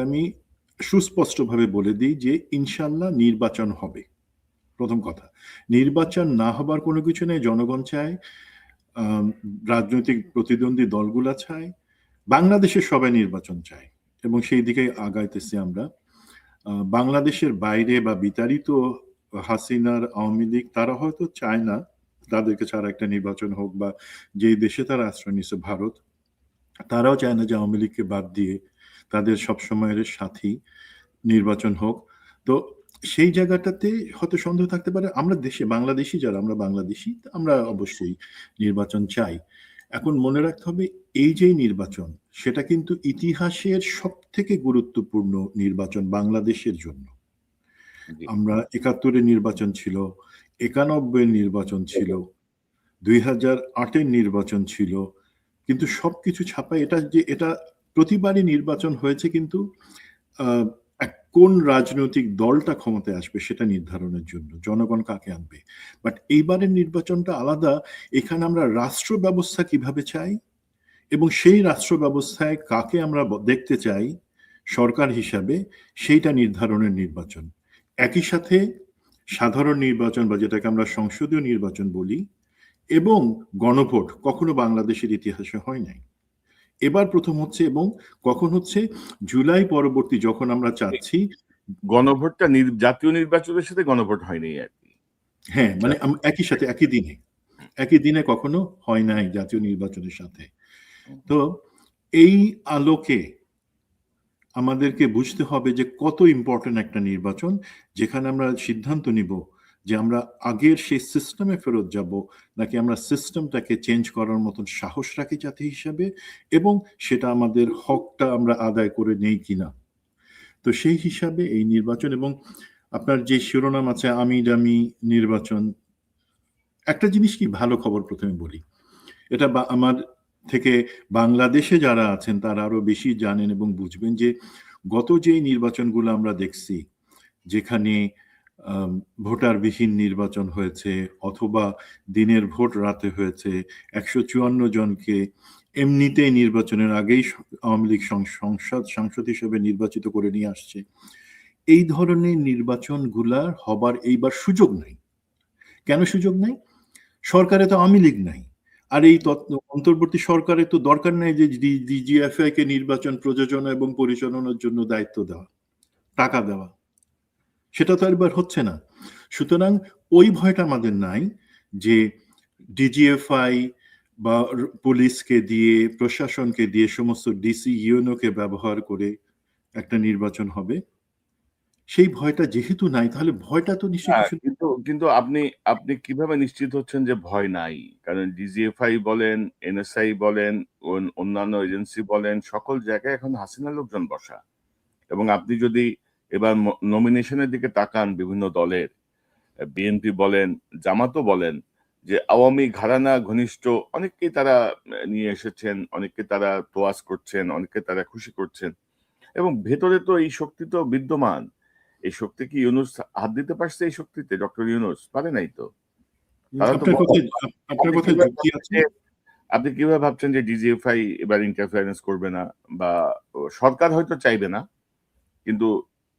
আমি সুস্পষ্টভাবে বলে দিই যে ইনশাল্লাহ নির্বাচন হবে। প্রথম কথা, নির্বাচন না হবার কোনো কিছু নেই। জনগণ চায়, রাজনৈতিক প্রতিদ্বন্দ্বী দলগুলা চায়, বাংলাদেশের সবাই নির্বাচন চায় এবং সেই দিকে আগাইতেছি আমরা। বাংলাদেশের বাইরে বা বিতাড়িত হাসিনার আওয়ামী লীগ তারা হয়তো চায় না তাদেরকে ছাড়া একটা নির্বাচন হোক, বা যেই দেশে তারা আশ্রয় নিচ্ছে ভারত, তারাও চায় না যে আওয়ামী লীগকে বাদ দিয়ে তাদের সবসময়ের সাথী নির্বাচন হোক। তো সেই জায়গাটাতে হয়তো সন্দেহ থাকতে পারে। আমরা দেশে বাংলাদেশি যারা, আমরা বাংলাদেশি, আমরা অবশ্যই নির্বাচন চাই। এখন মনে রাখতে হবে এই যে নির্বাচন, সেটা কিন্তু ইতিহাসের সব থেকে গুরুত্বপূর্ণ নির্বাচন বাংলাদেশের জন্য। আমরা ৭১-এর নির্বাচন ছিল, ৯১-এর নির্বাচন ছিল, ২০০৮-এর নির্বাচন ছিল, কিন্তু সবকিছু ছাপায় এটা প্রতিবারই নির্বাচন হয়েছে কিন্তু কোন রাজনৈতিক দলটা ক্ষমতায় আসবে সেটা নির্ধারণের জন্য, জনগণ কাকে আনবে। বাট এইবারের নির্বাচনটা আলাদা। এখানে আমরা রাষ্ট্র ব্যবস্থা কিভাবে চাই এবং সেই রাষ্ট্র ব্যবস্থায় কাকে আমরা দেখতে চাই সরকার হিসাবে, সেইটা নির্ধারণের নির্বাচন। একই সাথে সাধারণ নির্বাচন বা যেটাকে আমরা সংসদীয় নির্বাচন বলি এবং গণভোট কখনো বাংলাদেশের ইতিহাসে হয় নাই, এবার প্রথম হচ্ছে। এবং কখন হচ্ছে? জুলাই পরবর্তী, যখন আমরা চাচ্ছি গণভোটটা জাতীয় নির্বাচনের সাথে গণভোট হয়নি আর কি। হ্যাঁ, মানে একই সাথে একই দিনে কখনো হয় নাই জাতীয় নির্বাচনের সাথে। তো এই আলোকে আমাদেরকে বুঝতে হবে যে কত ইম্পর্টেন্ট একটা নির্বাচন, যেখানে আমরা সিদ্ধান্ত নিব যে আমরা আগের সেই সিস্টেমে ফেরত যাব নাকি আমরা সিস্টেমটাকে চেঞ্জ করার মতন সাহস রাখি জাতি হিসাবে, এবং সেটা আমাদের হকটা আমরা আদায় করে নেই কিনা। তো সেই হিসাবে এই নির্বাচন, এবং আপনার যে শিরোনাম আছে আমি দামি নির্বাচন, একটা জিনিস কি, ভালো খবর প্রথমে বলি, এটা আমার থেকে বাংলাদেশে যারা আছেন তারা আরো বেশি জানেন এবং বুঝবেন যে গত যে নির্বাচনগুলো আমরা দেখছি, যেখানে ভোটারবিহীন নির্বাচন হয়েছে অথবা দিনের ভোট রাতে হয়েছে, ১৫৪ জনকে এমনিতেই নির্বাচনের আগেই আওয়ামী লীগ সাংসদ হিসেবে নির্বাচিত করে নিয়ে আসছে, এই ধরনের নির্বাচনগুলার হবার এইবার সুযোগ নাই। কেন সুযোগ নাই? সরকারে তো আওয়ামী লীগ নাই। আর এই অন্তর্বর্তী সরকারের তো দরকার নেই যে ডিজিএফআই কে নির্বাচন প্রযোজনা এবং পরিচালনার জন্য দায়িত্ব দেওয়া, টাকা দেওয়া, সেটা তো এবার হচ্ছে না। সুতরাং ওই ভয়টা আমাদের নাই যে ডিজিএফআই বা পুলিশকে দিয়ে, প্রশাসনকে দিয়ে, সমস্ত ডিসি ইউনোকে ব্যবহার করে একটা নির্বাচন হবে, সেই ভয়টা যেহেতু নাই, তাহলে ভয়টা তো নিশ্চয়ই কিন্তু আপনি কিভাবে নিশ্চিত হচ্ছেন যে ভয় নাই? কারণ ডিজিএফআই বলেন, এনএসআই বলেন, অন্যান্য এজেন্সি বলেন, সকল জায়গায় এখন হাসিনা লোকজন বসা। এবং আপনি যদি এবার নমিনেশনের দিকে তাকান বিভিন্ন দলের, বিএনপি বলেন, জামাতও বলেন, যে আওয়ামী ঘরানা ঘনিষ্ঠ অনেককেই তারা নিয়ে এসেছেন, অনেককে তারা তোয়াজ করছেন, অনেককে তারা খুশি করছেন, এবং ভেতরে তো এই শক্তি তো বিদ্যমান। এই শক্তি কি ইউনূস হাত দিতে পারছে? এই শক্তিতে ডক্টর ইউনূস পারে নাই তো। তারা তো আপনি কিভাবে ভাবছেন যে ডিজিএফআই এবার ইন্টারফারেন্স করবে না, বা সরকার হয়তো চাইবে না, কিন্তু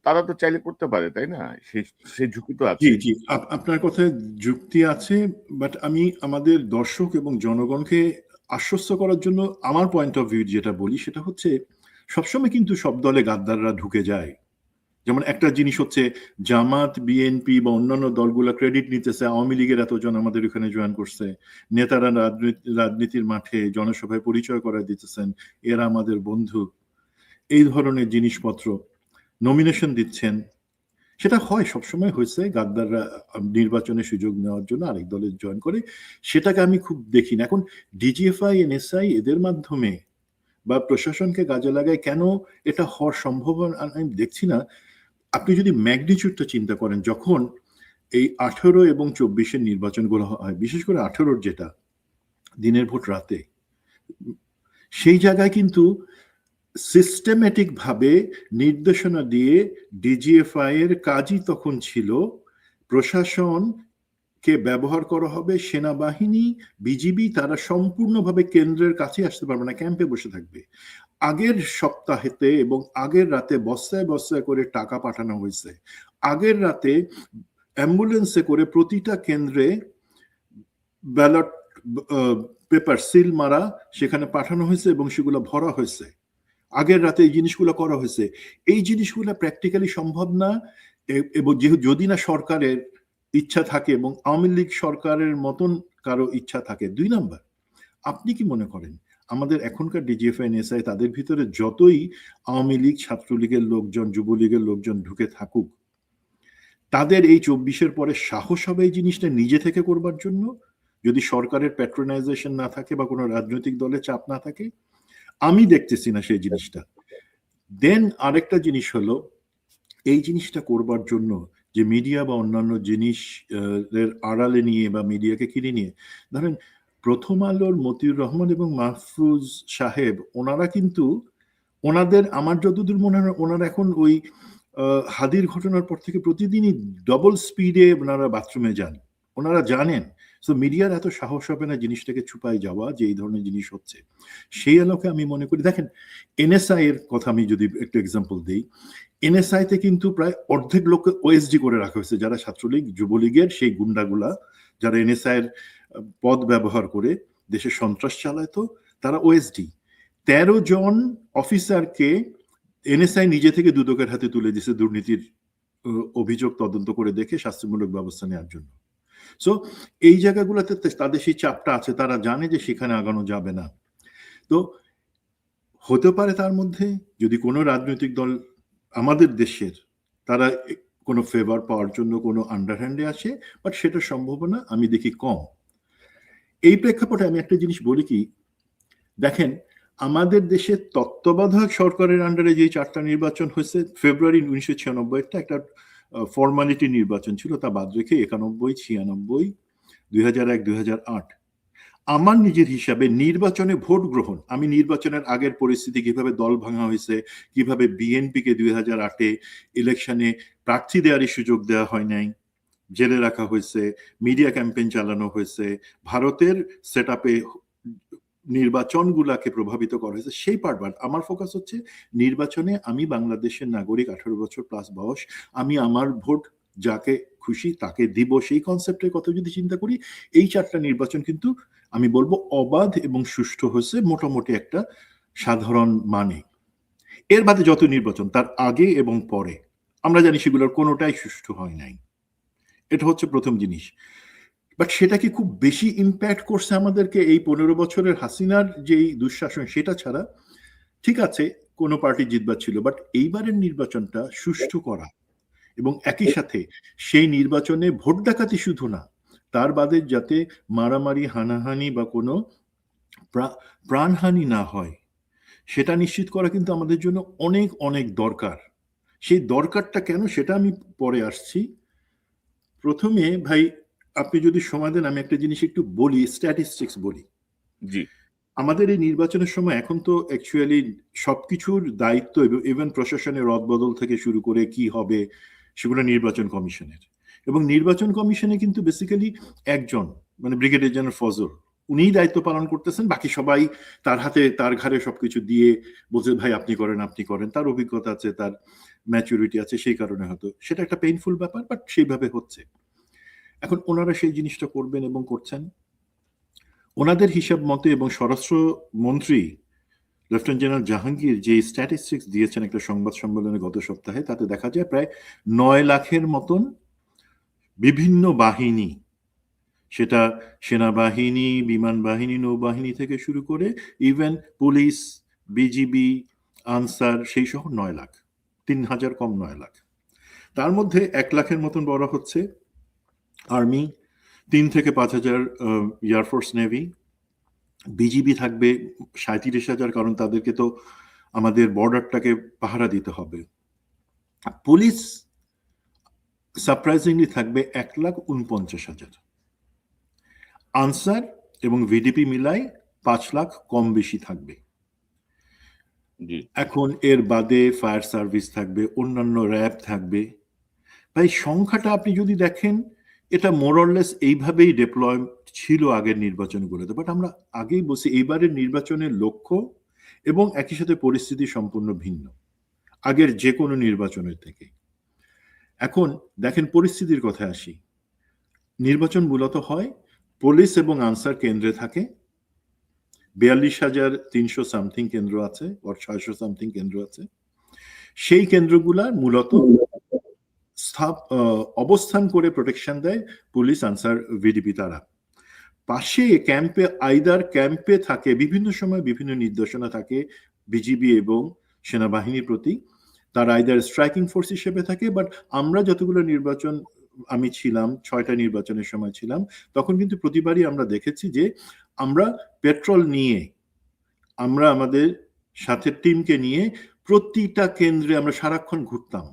তারা তো চাইলে করতে পারে, তাই না? সেই ঝুঁকি তো আছে। জি জি, আপনার কথায় যুক্তি আছে, বাট আমি আমাদের দর্শক এবং জনগণকে আশ্বস্ত করার জন্য আমার পয়েন্ট অফ ভিউ যেটা বলি সেটা হচ্ছে, সবসময় কিন্তু সব দলে গাদ্দাররা ঢুকে যায়। যেমন একটা জিনিস হচ্ছে, জামাত, বিএনপি বা অন্যান্য দলগুলো ক্রেডিট নিতেছে আওয়ামী লীগের এতজন আমাদের এখানে জয়েন করছে, নেতারা রাজনীতির মাঠে জনসভায় পরিচয় করায় দিতেছেন এরা আমাদের বন্ধু, এই ধরনের জিনিসপত্র নমিনেশন দিচ্ছেন। সেটা হয়, সবসময় হয়েছে, গাদ্দাররা নির্বাচনে সুযোগ নেওয়ার জন্য আরেক দলে জয়েন করে, সেটাকে আমি খুব দেখি না। এখন ডিজিএফআই, এনএসআই এদের মাধ্যমে বা প্রশাসনকে কাজে লাগায় কেন এটা হওয়ার সম্ভাবনা আমি দেখছি না। আপনি যদি ম্যাগনিচিউডটা চিন্তা করেন, যখন এই 18 এবং 24-এর নির্বাচনগুলো হয়, বিশেষ করে 18-র যেটা দিনের ভোট রাতে, সেই জায়গায় কিন্তু সিস্টেমেটিক ভাবে নির্দেশনা দিয়ে ডিজিএফআই এর কাজই তখন ছিল প্রশাসনকে ব্যবহার করা হবে, সেনাবাহিনী, বিজিবি তারা সম্পূর্ণভাবে কেন্দ্রের কাছে আসতে পারবে না, ক্যাম্পে বসে থাকবে। আগের সপ্তাহেতে এবং আগের রাতে বস্তায় বস্তায় করে টাকা পাঠানো হয়েছে। আগের রাতে অ্যাম্বুলেন্সে করে প্রতিটা কেন্দ্রে ব্যালট পেপার সিল মারা সেখানে পাঠানো হয়েছে এবং সেগুলো ভরা হয়েছে। আগের রাতে এই জিনিসগুলো করা হয়েছে। এই জিনিসগুলো প্র্যাকটিক্যালি সম্ভব না, এবং যদি না সরকারের ইচ্ছা থাকে এবং আওয়ামী লীগ সরকারের মতন কারো ইচ্ছা থাকে। 2 নাম্বার, আপনি কি মনে করেন আমাদের এখনকার ডিজিএফআই এনএসআই তাদের ভিতরে যতই আওয়ামী লীগ ছাত্রলীগের লোকজন যুবলীগের লোকজন ঢুকে থাকুক, তাদের এই 24-এর পরে সাহস হবে এই জিনিসটা নিজে থেকে করবার জন্য, যদি সরকারের প্যাট্রোনাইজেশন না থাকে বা কোনো রাজনৈতিক দলের চাপ না থাকে? আমি দেখতেছি না সেই জিনিসটা। দেন আরেকটা জিনিস হলো, এই জিনিসটা করবার জন্য যে মিডিয়া বা অন্যান্য জিনিস এর আড়ালে নিয়ে বা মিডিয়াকে কিনে নিয়ে, ধরেন প্রথম আলোর মতিউর রহমান এবং মাহফুজ সাহেব, ওনারা কিন্তু ওনাদের, আমার যতদূর মনে হয় ওনারা এখন ওই হাদির ঘটনার পর থেকে প্রতিদিনই ডবল স্পিডে ওনারা বাথরুমে যান। ওনারা জানেন সো মিডিয়ার এত সাহস হবে না জিনিসটাকে ছুপাই যাওয়া যে এই ধরনের জিনিস হচ্ছে। সেই আলোকে আমি মনে করি, দেখেন এনএসআই এর কথা আমি যদি একটু এক্সাম্পল দিই, এনএসআই তে কিন্তু প্রায় অর্ধেক লোককে ওএসডি করে রাখা হয়েছে, যারা ছাত্রলীগ যুবলীগের সেই গুন্ডাগুলা যারা এনএসআই এর পদ ব্যবহার করে দেশে সন্ত্রাস চালাতো, তারা ওএসডি। 13 জন অফিসারকে এনএসআই নিজে থেকে দুদকের হাতে তুলে দিয়েছে দুর্নীতির অভিযোগ তদন্ত করে দেখে শাস্তিমূলক ব্যবস্থা নেওয়ার জন্য। সো এই জায়গাগুলোতে তাদের সেই চাপটা আছে, তারা জানে যে সেখানে আগানো যাবে না। তো হতে পারে তার মধ্যে যদি কোনো রাজনৈতিক দল আমাদের দেশের তারা কোনো ফেভার পাওয়ার জন্য কোনো আন্ডারহ্যান্ডে আসে, বাট সেটা সম্ভাবনা আমি দেখি কম। এই প্রেক্ষাপটে আমি একটা জিনিস বলি কি, দেখেন আমাদের দেশে তত্ত্বাবধায়ক সরকারের আন্ডারে যে 4টা নির্বাচন হয়েছে, ফেব্রুয়ারি 1996 একটা ফর্মালিটি নির্বাচন ছিল, তা বাদ রেখে 91, 96, 2001, 2008 আমার নিজের হিসাবে নির্বাচনে ভোট গ্রহণ, আমি নির্বাচনের আগের পরিস্থিতি কিভাবে দল ভাঙা হয়েছে, কিভাবে বিএনপিকে 2008-এ ইলেকশনে প্রার্থী দেওয়ারই সুযোগ দেওয়া হয় নাই, জেলে রাখা হয়েছে, মিডিয়া ক্যাম্পেইন চালানো হয়েছে, ভারতের সেট আপে নির্বাচনগুলাকে প্রভাবিত করা হয়েছে, সেই পার্ট। আমার ফোকাস হচ্ছে নির্বাচনে আমি বাংলাদেশের নাগরিক, 18 বছর প্লাস বয়স, আমি আমার ভোট যাকে খুশি তাকে দিব, সেই কনসেপ্টের কথা যদি চিন্তা করি, এই 4টা নির্বাচন কিন্তু আমি বলবো অবাধ এবং সুষ্ঠু হয়েছে মোটামুটি একটা সাধারণ মানে। এর বাদে যত নির্বাচন তার আগে এবং পরে আমরা জানি সেগুলোর কোনোটাই সুষ্ঠু হয় নাই। এটা হচ্ছে প্রথম জিনিস। বাট সেটা কি খুব বেশি ইম্প্যাক্ট করছে আমাদেরকে এই 15 বছরের হাসিনার যেই দুঃশাসন সেটা ছাড়া? ঠিক আছে, কোনো পার্টি জিতবার ছিল, বাট এইবারের নির্বাচনটা সুষ্ঠু করা এবং একই সাথে সেই নির্বাচনে ভোট ডাকাতি শুধু না, তার বাদে যাতে মারামারি হানাহানি বা কোনো প্রাণহানি না হয় সেটা নিশ্চিত করা কিন্তু আমাদের জন্য অনেক অনেক দরকার। সেই দরকারটা কেন সেটা আমি পরে আসছি। প্রথমে ভাই আপনি যদি সময় দেন আমি একটা জিনিস একটু বলি, স্ট্যাটিস্টিক্স বলি। জি। আমাদের এই নির্বাচনের সময় এখন তো অ্যাকচুয়ালি সবকিছুর দায়িত্ব ইভেন প্রশাসনের রদবদল থেকে শুরু করে কি হবে সেগুলো নির্বাচন কমিশনের, এবং নির্বাচন কমিশনে কিন্তু বেসিক্যালি একজন, মানে ব্রিগেডিয়ার জেনারেল ফজল, উনিই দায়িত্ব পালন করতেছেন, বাকি সবাই তার হাতে তার ঘাড়ে সবকিছু দিয়ে বলছে ভাই আপনি করেন আপনি করেন, তার অভিজ্ঞতা আছে, তার ম্যাচুরিটি আছে, সেই কারণে হয়তো সেটা একটা পেইনফুল ব্যাপার, বাট সেইভাবে হচ্ছে। এখন ওনারা সেই জিনিসটা করবেন এবং করছেন ওনাদের হিসাব মতে, এবং স্বরাষ্ট্র মন্ত্রী লেফটেন্যান্ট জেনারেল জাহাঙ্গীর যে স্ট্যাটিস্টিক্স দিয়েছেন একটা সংবাদ সম্মেলনে গত সপ্তাহে, তাতে দেখা যায় প্রায় 9 লাখের মতন বিভিন্ন বাহিনী, সেটা সেনাবাহিনী, বিমান বাহিনী, নৌবাহিনী থেকে শুরু করে ইভেন পুলিশ, বিজিবি, আনসার, সেই সহ 9 লাখ, 3,000 কম 9 লাখ। তার মধ্যে 1 লাখের মতন বড় হচ্ছে আর্মি, 3 থেকে 5,000 এয়ারফোর্স নেভি, বিজিবি থাকবে 37,000, কারণ তাদেরকে তো আমাদের বর্ডারটাকে পাহারা দিতে হবে। পুলিশ সারপ্রাইজিংলি থাকবে 1,49,000। আনসার এবং ভিডিপি মিলাই 5 লাখ কম বেশি থাকবে। এখন এর বাদে ফায়ার সার্ভিস থাকবে, অন্যান্য র্যাব থাকবে। ভাই সংখ্যাটা আপনি যদি দেখেন এটা মোরলেস এইভাবেই ডিপ্লয় ছিল আগের নির্বাচনগুলোতে, বাট আমরা আগেই বলছি এইবারের নির্বাচনের লক্ষ্য এবং একই সাথে পরিস্থিতি সম্পূর্ণ ভিন্ন আগের যে কোনো নির্বাচনের থেকে। এখন দেখেন পরিস্থিতির কথায় আসি। নির্বাচন মূলত হয় পুলিশ এবং আনসার কেন্দ্রে থাকে। 42,300 সামথিং কেন্দ্র আছে, 600 সামথিং কেন্দ্র আছে। সেই কেন্দ্রগুলা মূলত অবস্থান করে প্রোটেকশন দেয় পুলিশ, আনসার, ভিডিপি। তারা পাশে ক্যাম্পে ক্যাম্পে থাকে, বিভিন্ন সময় বিভিন্ন নির্দেশনা থাকে বিজিবি এবং সেনাবাহিনীর প্রতি। তারা আইদার স্ট্রাইকিং ফোর্স হিসেবে থাকে। বাট আমরা যতগুলো নির্বাচন আমি ছিলাম, 6টা নির্বাচনের সময় ছিলাম, তখন কিন্তু প্রতিবারই আমরা দেখেছি যে আমরা পেট্রোল নিয়ে, আমরা আমাদের সাথে টিমকে নিয়ে প্রতিটা কেন্দ্রে আমরা সারাক্ষণ ঘুরতাম।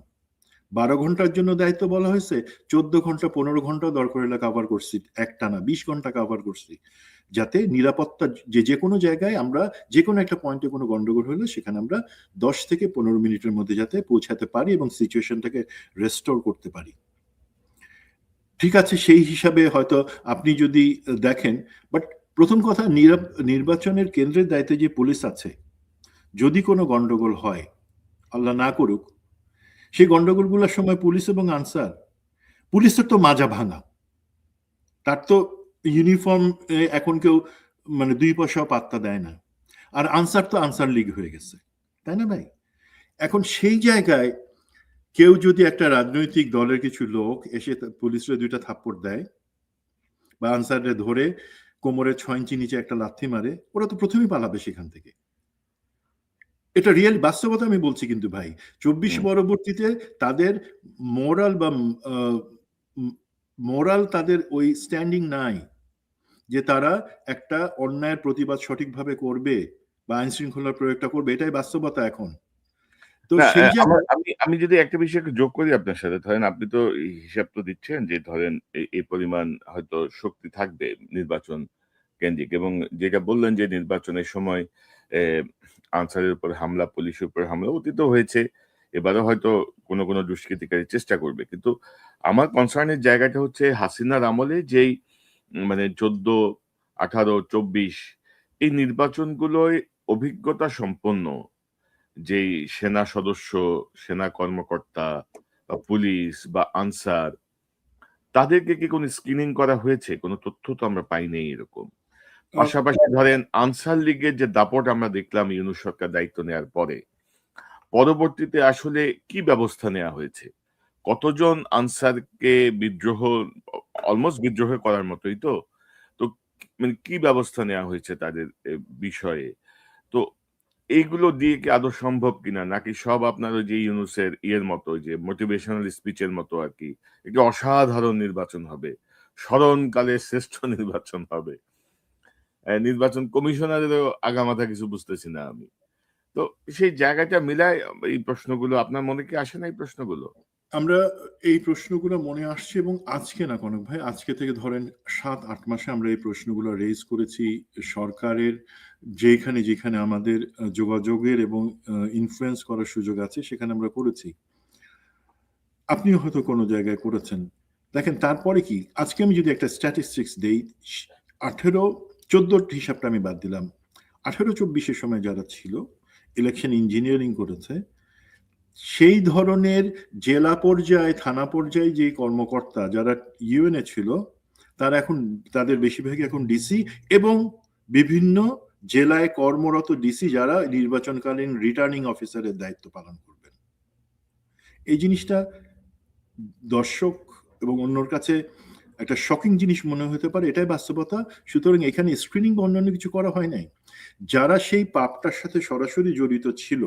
12 ঘন্টার জন্য দায়িত্ব বলা হয়েছে, 14 ঘন্টা 15 ঘন্টা দরকার হলে কাভার করছি, একটানা 20 ঘন্টা কাভার করছি, যাতে নিরাপত্তা যে কোনো জায়গায় আমরা যে কোনো একটা পয়েন্টে কোনো গন্ডগোল হলে সেখানে আমরা 10 থেকে 15 মিনিটের মধ্যে যাতে পৌঁছাতে পারি এবং সিচুয়েশনটাকে রেস্টোর করতে পারি। ঠিক আছে, সেই হিসাবে হয়তো আপনি যদি দেখেন, বাট প্রথম কথা, নির্বাচনের কেন্দ্রের দায়িত্বে যে পুলিশ আছে, যদি কোনো গন্ডগোল হয়, আল্লাহ না করুক, সেই গন্ডগোলগুলোর সময় পুলিশ এবং আনসার, পুলিশের তো মাজা ভাঙা, তার তো ইউনিফর্ম এখন কেউ মানে 2 পয়সাও পাত্তা দেয় না। আর আনসার তো আনসার লিগ হয়ে গেছে, তাই না ভাই? এখন সেই জায়গায় কেউ যদি একটা রাজনৈতিক দলের কিছু লোক এসে পুলিশের 2টা থাপ্পড় দেয় বা আনসারে ধরে কোমরের 6 ইঞ্চি নিচে একটা লাথি মারে, ওরা তো প্রথমেই পালাবে সেখান থেকে। এটা রিয়েল বাস্তবতা আমি বলছি কিন্তু ভাই। 24 পরবর্তীতে তাদের মোরাল তাদের ওই স্ট্যান্ডিং নাই যে তারা একটা অন্যায়ের প্রতিবাদ সঠিকভাবে করবে বা আইন শৃঙ্খলার প্রয়োগটা করবে। এটাই বাস্তবতা এখন। তো না, সেই জায়গায় আমি যদি একটা বিষয় একটু যোগ করি আপনার সাথে, ধরেন আপনি তো এই হিসাব তো দিচ্ছেন যে ধরেন এই পরিমাণ হয়তো শক্তি থাকবে নির্বাচন কেন্দ্রিক, এবং যেটা বললেন যে নির্বাচনের সময় আনসারের উপর হামলা, পুলিশের উপর হামলা অতীত হয়েছে, এবারও হয়তো কোনো দুষ্কৃতিকারী চেষ্টা করবে। কিন্তু আমার কনসার্নের জায়গাটা হচ্ছে হাসিনার আমলে যেই মানে 14, 18, 24 এই নির্বাচনগুলোয় অভিজ্ঞতা সম্পন্ন যেই সেনা সদস্য, সেনা কর্মকর্তা বা পুলিশ বা আনসার, তাদেরকে কি কোনো স্ক্রিনিং করা হয়েছে? কোনো তথ্য তো আমরা পাই নাই এরকম। পাশাপাশি ধরেন আনসার লীগের যে দাপট আমরা দেখলাম ইউনূস সরকার দায়িত্ব নেওয়ার পরে, পরবর্তীতে আসলে কি ব্যবস্থা নেওয়া হয়েছে? কতজন আনসারকে অলমোস্ট বিদ্রোহ করার মতোই তো। তো মানে কি ব্যবস্থা নেওয়া হয়েছে তাদের বিষয়ে? তো এইগুলো দিয়ে কি আদৌ সম্ভব কিনা? নাকি সব আপনার ওই যে ইউনূসের ইয়ের মতো, ওই যে মোটিভেশনাল স্পিচের মতো আরকি, একটি অসাধারণ নির্বাচন হবে। স্মরণকালের শ্রেষ্ঠ নির্বাচন হবে। নির্বাচন কমিশনারেরও আগামাথা কিছু বুঝতেছি না আমি। তো সেই জায়গাটা মিলায় এই প্রশ্নগুলো আপনার মনে কি আসে না এই প্রশ্নগুলো? আমরা এই প্রশ্নগুলো মনে আসছে, এবং আজকে না কনক ভাই, আজকে থেকে ধরেন 7-8 মাসে আমরা এই প্রশ্নগুলো রেজ করেছি সরকারের যেখানে যেখানে আমাদের যোগাযোগের এবং ইনফ্লুয়েন্স করার সুযোগ আছে সেখানে আমরা করেছি। আপনিও হয়তো কোনো জায়গায় করেছেন। দেখেন তারপরে কি, আজকে আমি যদি একটা স্ট্যাটিস্টিক্স দেই, 14 হিসাবটা আমি বাদ দিলাম, 18-24 সময় যারা ছিল ইলেকশন ইঞ্জিনিয়ারিং করেছে, সেই ধরনের জেলা পর্যায়ে, থানা পর্যায়ে যে কর্মকর্তা যারা ইউএনএ ছিল, তারা এখন তাদের বেশিরভাগই এখন ডিসি এবং বিভিন্ন জেলায় কর্মরত ডিসি যারা নির্বাচনকালীন রিটার্নিং অফিসারের দায়িত্ব পালন করবেন। এই জিনিসটা দর্শক এবং অন্যর কাছে একটা শকিং জিনিস মনে হতে পারে, এটাই বাস্তবতা। সুতরাং এখানে স্ক্রিনিং বা অন্যান্য কিছু করা হয় নাই। যারা সেই পাপটার সাথে সরাসরি জড়িত ছিল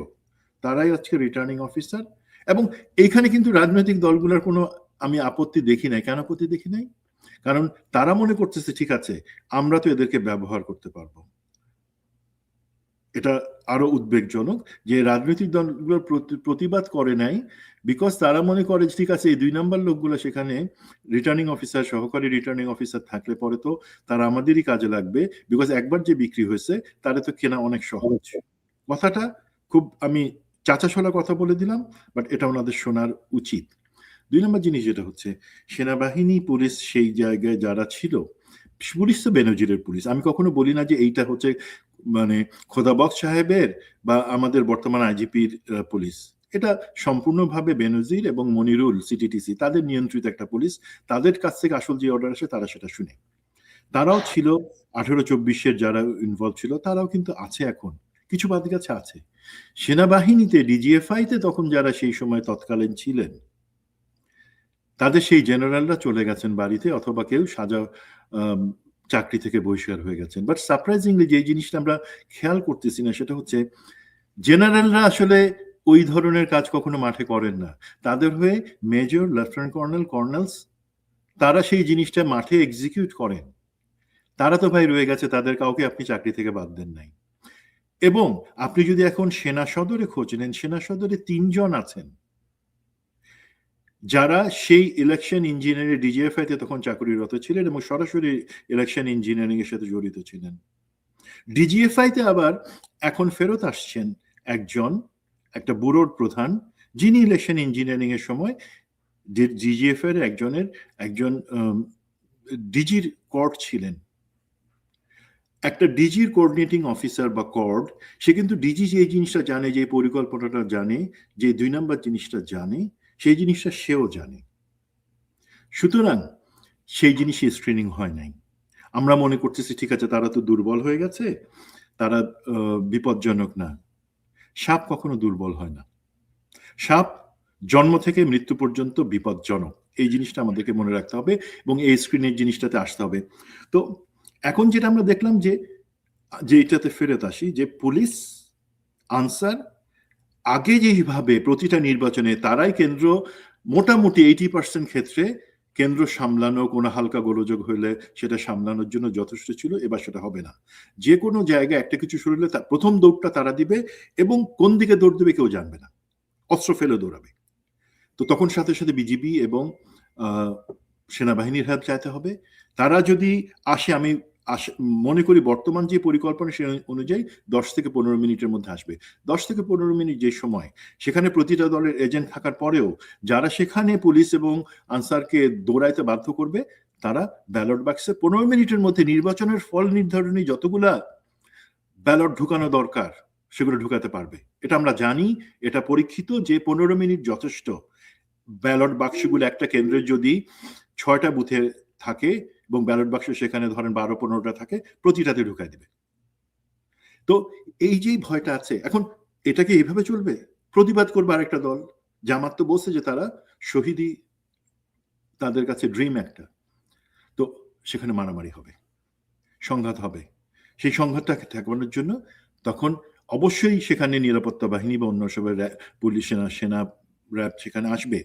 তারাই আজকে রিটার্নিং অফিসার। এবং এইখানে কিন্তু রাজনৈতিক দলগুলোর কোনো আমি আপত্তি দেখি নাই। কেন আপত্তি দেখি নাই? কারণ তারা মনে করতেছে ঠিক আছে, আমরা তো এদেরকে ব্যবহার করতে পারবো। এটা আরো উদ্বেগজনক যে রাজনৈতিক দলগুলোর প্রতিবাদ করে নাই, বিকজ তারা মনে করে ঠিক আছে এই 2 নাম্বার লোকগুলো সেখানে রিটার্নিং অফিসার, সহকারী রিটার্নিং অফিসার থাকলে পরে তো তারা আমাদেরই কাজে লাগবে, বিকজ একবার যে বিক্রি হয়েছে তারা তো কেনা অনেক সহজ। কথাটা খুব আমি চাচাশোলা কথা বলে দিলাম, বাট এটা ওনাদের শোনার উচিত। 2 নম্বর জিনিস যেটা হচ্ছে, সেনাবাহিনী, পুলিশ সেই জায়গায় যারা ছিল, পুলিশ তো বেনজিরের পুলিশ। আমি কখনো বলি না যে এইটা হচ্ছে মানে খোদাবক্স সাহেবের বা আমাদের বর্তমান আইজিপির পুলিশ, এটা সম্পূর্ণভাবে বেনজির এবং মনিরুল সিটিটিসি তাদের নিয়ন্ত্রিত একটা পুলিশ। তাদের কাছ থেকে আসল যে অর্ডার আসে তারা সেটা শুনে। তারাও ছিল 18-24-এর যারা ইনভলভ ছিল, তারাও কিন্তু আছে এখন, কিছু বাদ গেছে আছে। সেনাবাহিনীতে ডিজিএফআইতে তখন যারা সেই সময় তৎকালীন ছিলেন, তাদের সেই জেনারেলরা চলে গেছেন বাড়িতে, অথবা কেউ চাকরি থেকে বহিষ্কার হয়ে গেছেন। বাট সারপ্রাইজিংলি যে জিনিসটা আমরা খেয়াল করতেছি না সেটা হচ্ছে জেনারেলরা আসলে ওই ধরনের কাজ কখনো মাঠে করেন না। তাদের হয়ে মেজর, লেফটেন্যান্ট কর্নেল, কর্নেলস, তারা সেই জিনিসটা মাঠে এক্সিকিউট করেন। তারা তো ভাই রয়ে গেছে, তাদের কাউকে আপনি চাকরি থেকে বাদ দেন নাই। এবং আপনি যদি এখন সেনা সদরে খোঁজ নেন, সেনা সদরে 3 জন আছেন যারা সেই ইলেকশন ইঞ্জিনিয়ারিং ডিজিএফআই তে তখন চাকরিরত ছিলেন এবং সরাসরি ইলেকশন ইঞ্জিনিয়ারিং এর সাথে জড়িত ছিলেন। ডিজিএফআই তে আবার এখন ফেরত আসছেন একজন, একটা ব্যুরোর প্রধান, যিনি ইলেকশন ইঞ্জিনিয়ারিং এর সময় ডিজিএফআই এর একজন ডিজির কর্ড ছিলেন। একটা ডিজির কোঅর্ডিনেটিং অফিসার বা কর্ড, সে কিন্তু ডিজি যে জিনিসটা জানে, যে পরিকল্পনাটা জানে, যে 2 নম্বর জিনিসটা জানে, সেই জিনিসটা সেও জানে। সুতরাং সেই জিনিসই স্ক্রিনিং হয় নাই। আমরা মনে করতেছি ঠিক আছে, তারা তো দুর্বল হয়ে গেছে, তারা বিপজ্জনক না। সাপ কখনো দুর্বল হয় না। সাপ জন্ম থেকে মৃত্যু পর্যন্ত বিপজ্জনক, এই জিনিসটা আমাদেরকে মনে রাখতে হবে এবং এই স্ক্রিনের জিনিসটাতে আসতে হবে। তো এখন যেটা আমরা দেখলাম যে এটাতে ফেরত আসি, যে পুলিশ, আনসার আগে যেভাবে প্রতিটা নির্বাচনে তারাই কেন্দ্র, মোটামুটি 80% ক্ষেত্রে কেন্দ্র সামলানো, কোনো হালকা গোলযোগ হইলে সেটা সামলানোর জন্য যথেষ্ট ছিল, এবার সেটা হবে না। যে কোনো জায়গায় একটা কিছু শুরু হলে তার প্রথম দৌড়টা তারা দিবে এবং কোন দিকে দৌড় দেবে কেউ জানবে না, অস্ত্র ফেলে দৌড়াবে। তো তখন সাথে সাথে বিজিবি এবং সেনাবাহিনীর হেল্প চাইতে হবে। তারা যদি আসে, আমি মনে করি বর্তমান যে পরিকল্পনা সে অনুযায়ী 10 থেকে 15 মিনিটের মধ্যে আসবে। 10 থেকে 15 মিনিট যে সময়, সেখানে প্রতিটা দলের এজেন্ট থাকার পরেও যারা সেখানে পুলিশ এবং আনসারকে দৌড়াইতে বাধ্য করবে, তারা ব্যালট বাক্সে 15 মিনিটের মধ্যে নির্বাচনের ফল নির্ধারণী যতগুলা ব্যালট ঢুকানো দরকার সেগুলো ঢুকাতে পারবে। এটা আমরা জানি, এটা পরীক্ষিত যে 15 মিনিট যথেষ্ট। ব্যালট বাক্সগুলো একটা কেন্দ্রের যদি 6টা বুথে থাকে এবং ব্যালট বাক্স সেখানে ধরেন 12-15টা থাকে, প্রতিটাতে ঢুকাই দেবে। তো এই যে ভয়টা আছে, এখন এটাকে এইভাবে চলবে? প্রতিবাদ করবে আরেকটা দল। জামাত তো বলছে যে তারা শহীদি তাদের কাছে ড্রিম একটা। তো সেখানে মারামারি হবে, সংঘাত হবে। সেই সংঘাতটাকে ঠেকানোর জন্য তখন অবশ্যই সেখানে নিরাপত্তা বাহিনী বা অন্য সবাই পুলিশ, সেনা, র্যাব সেখানে আসবে।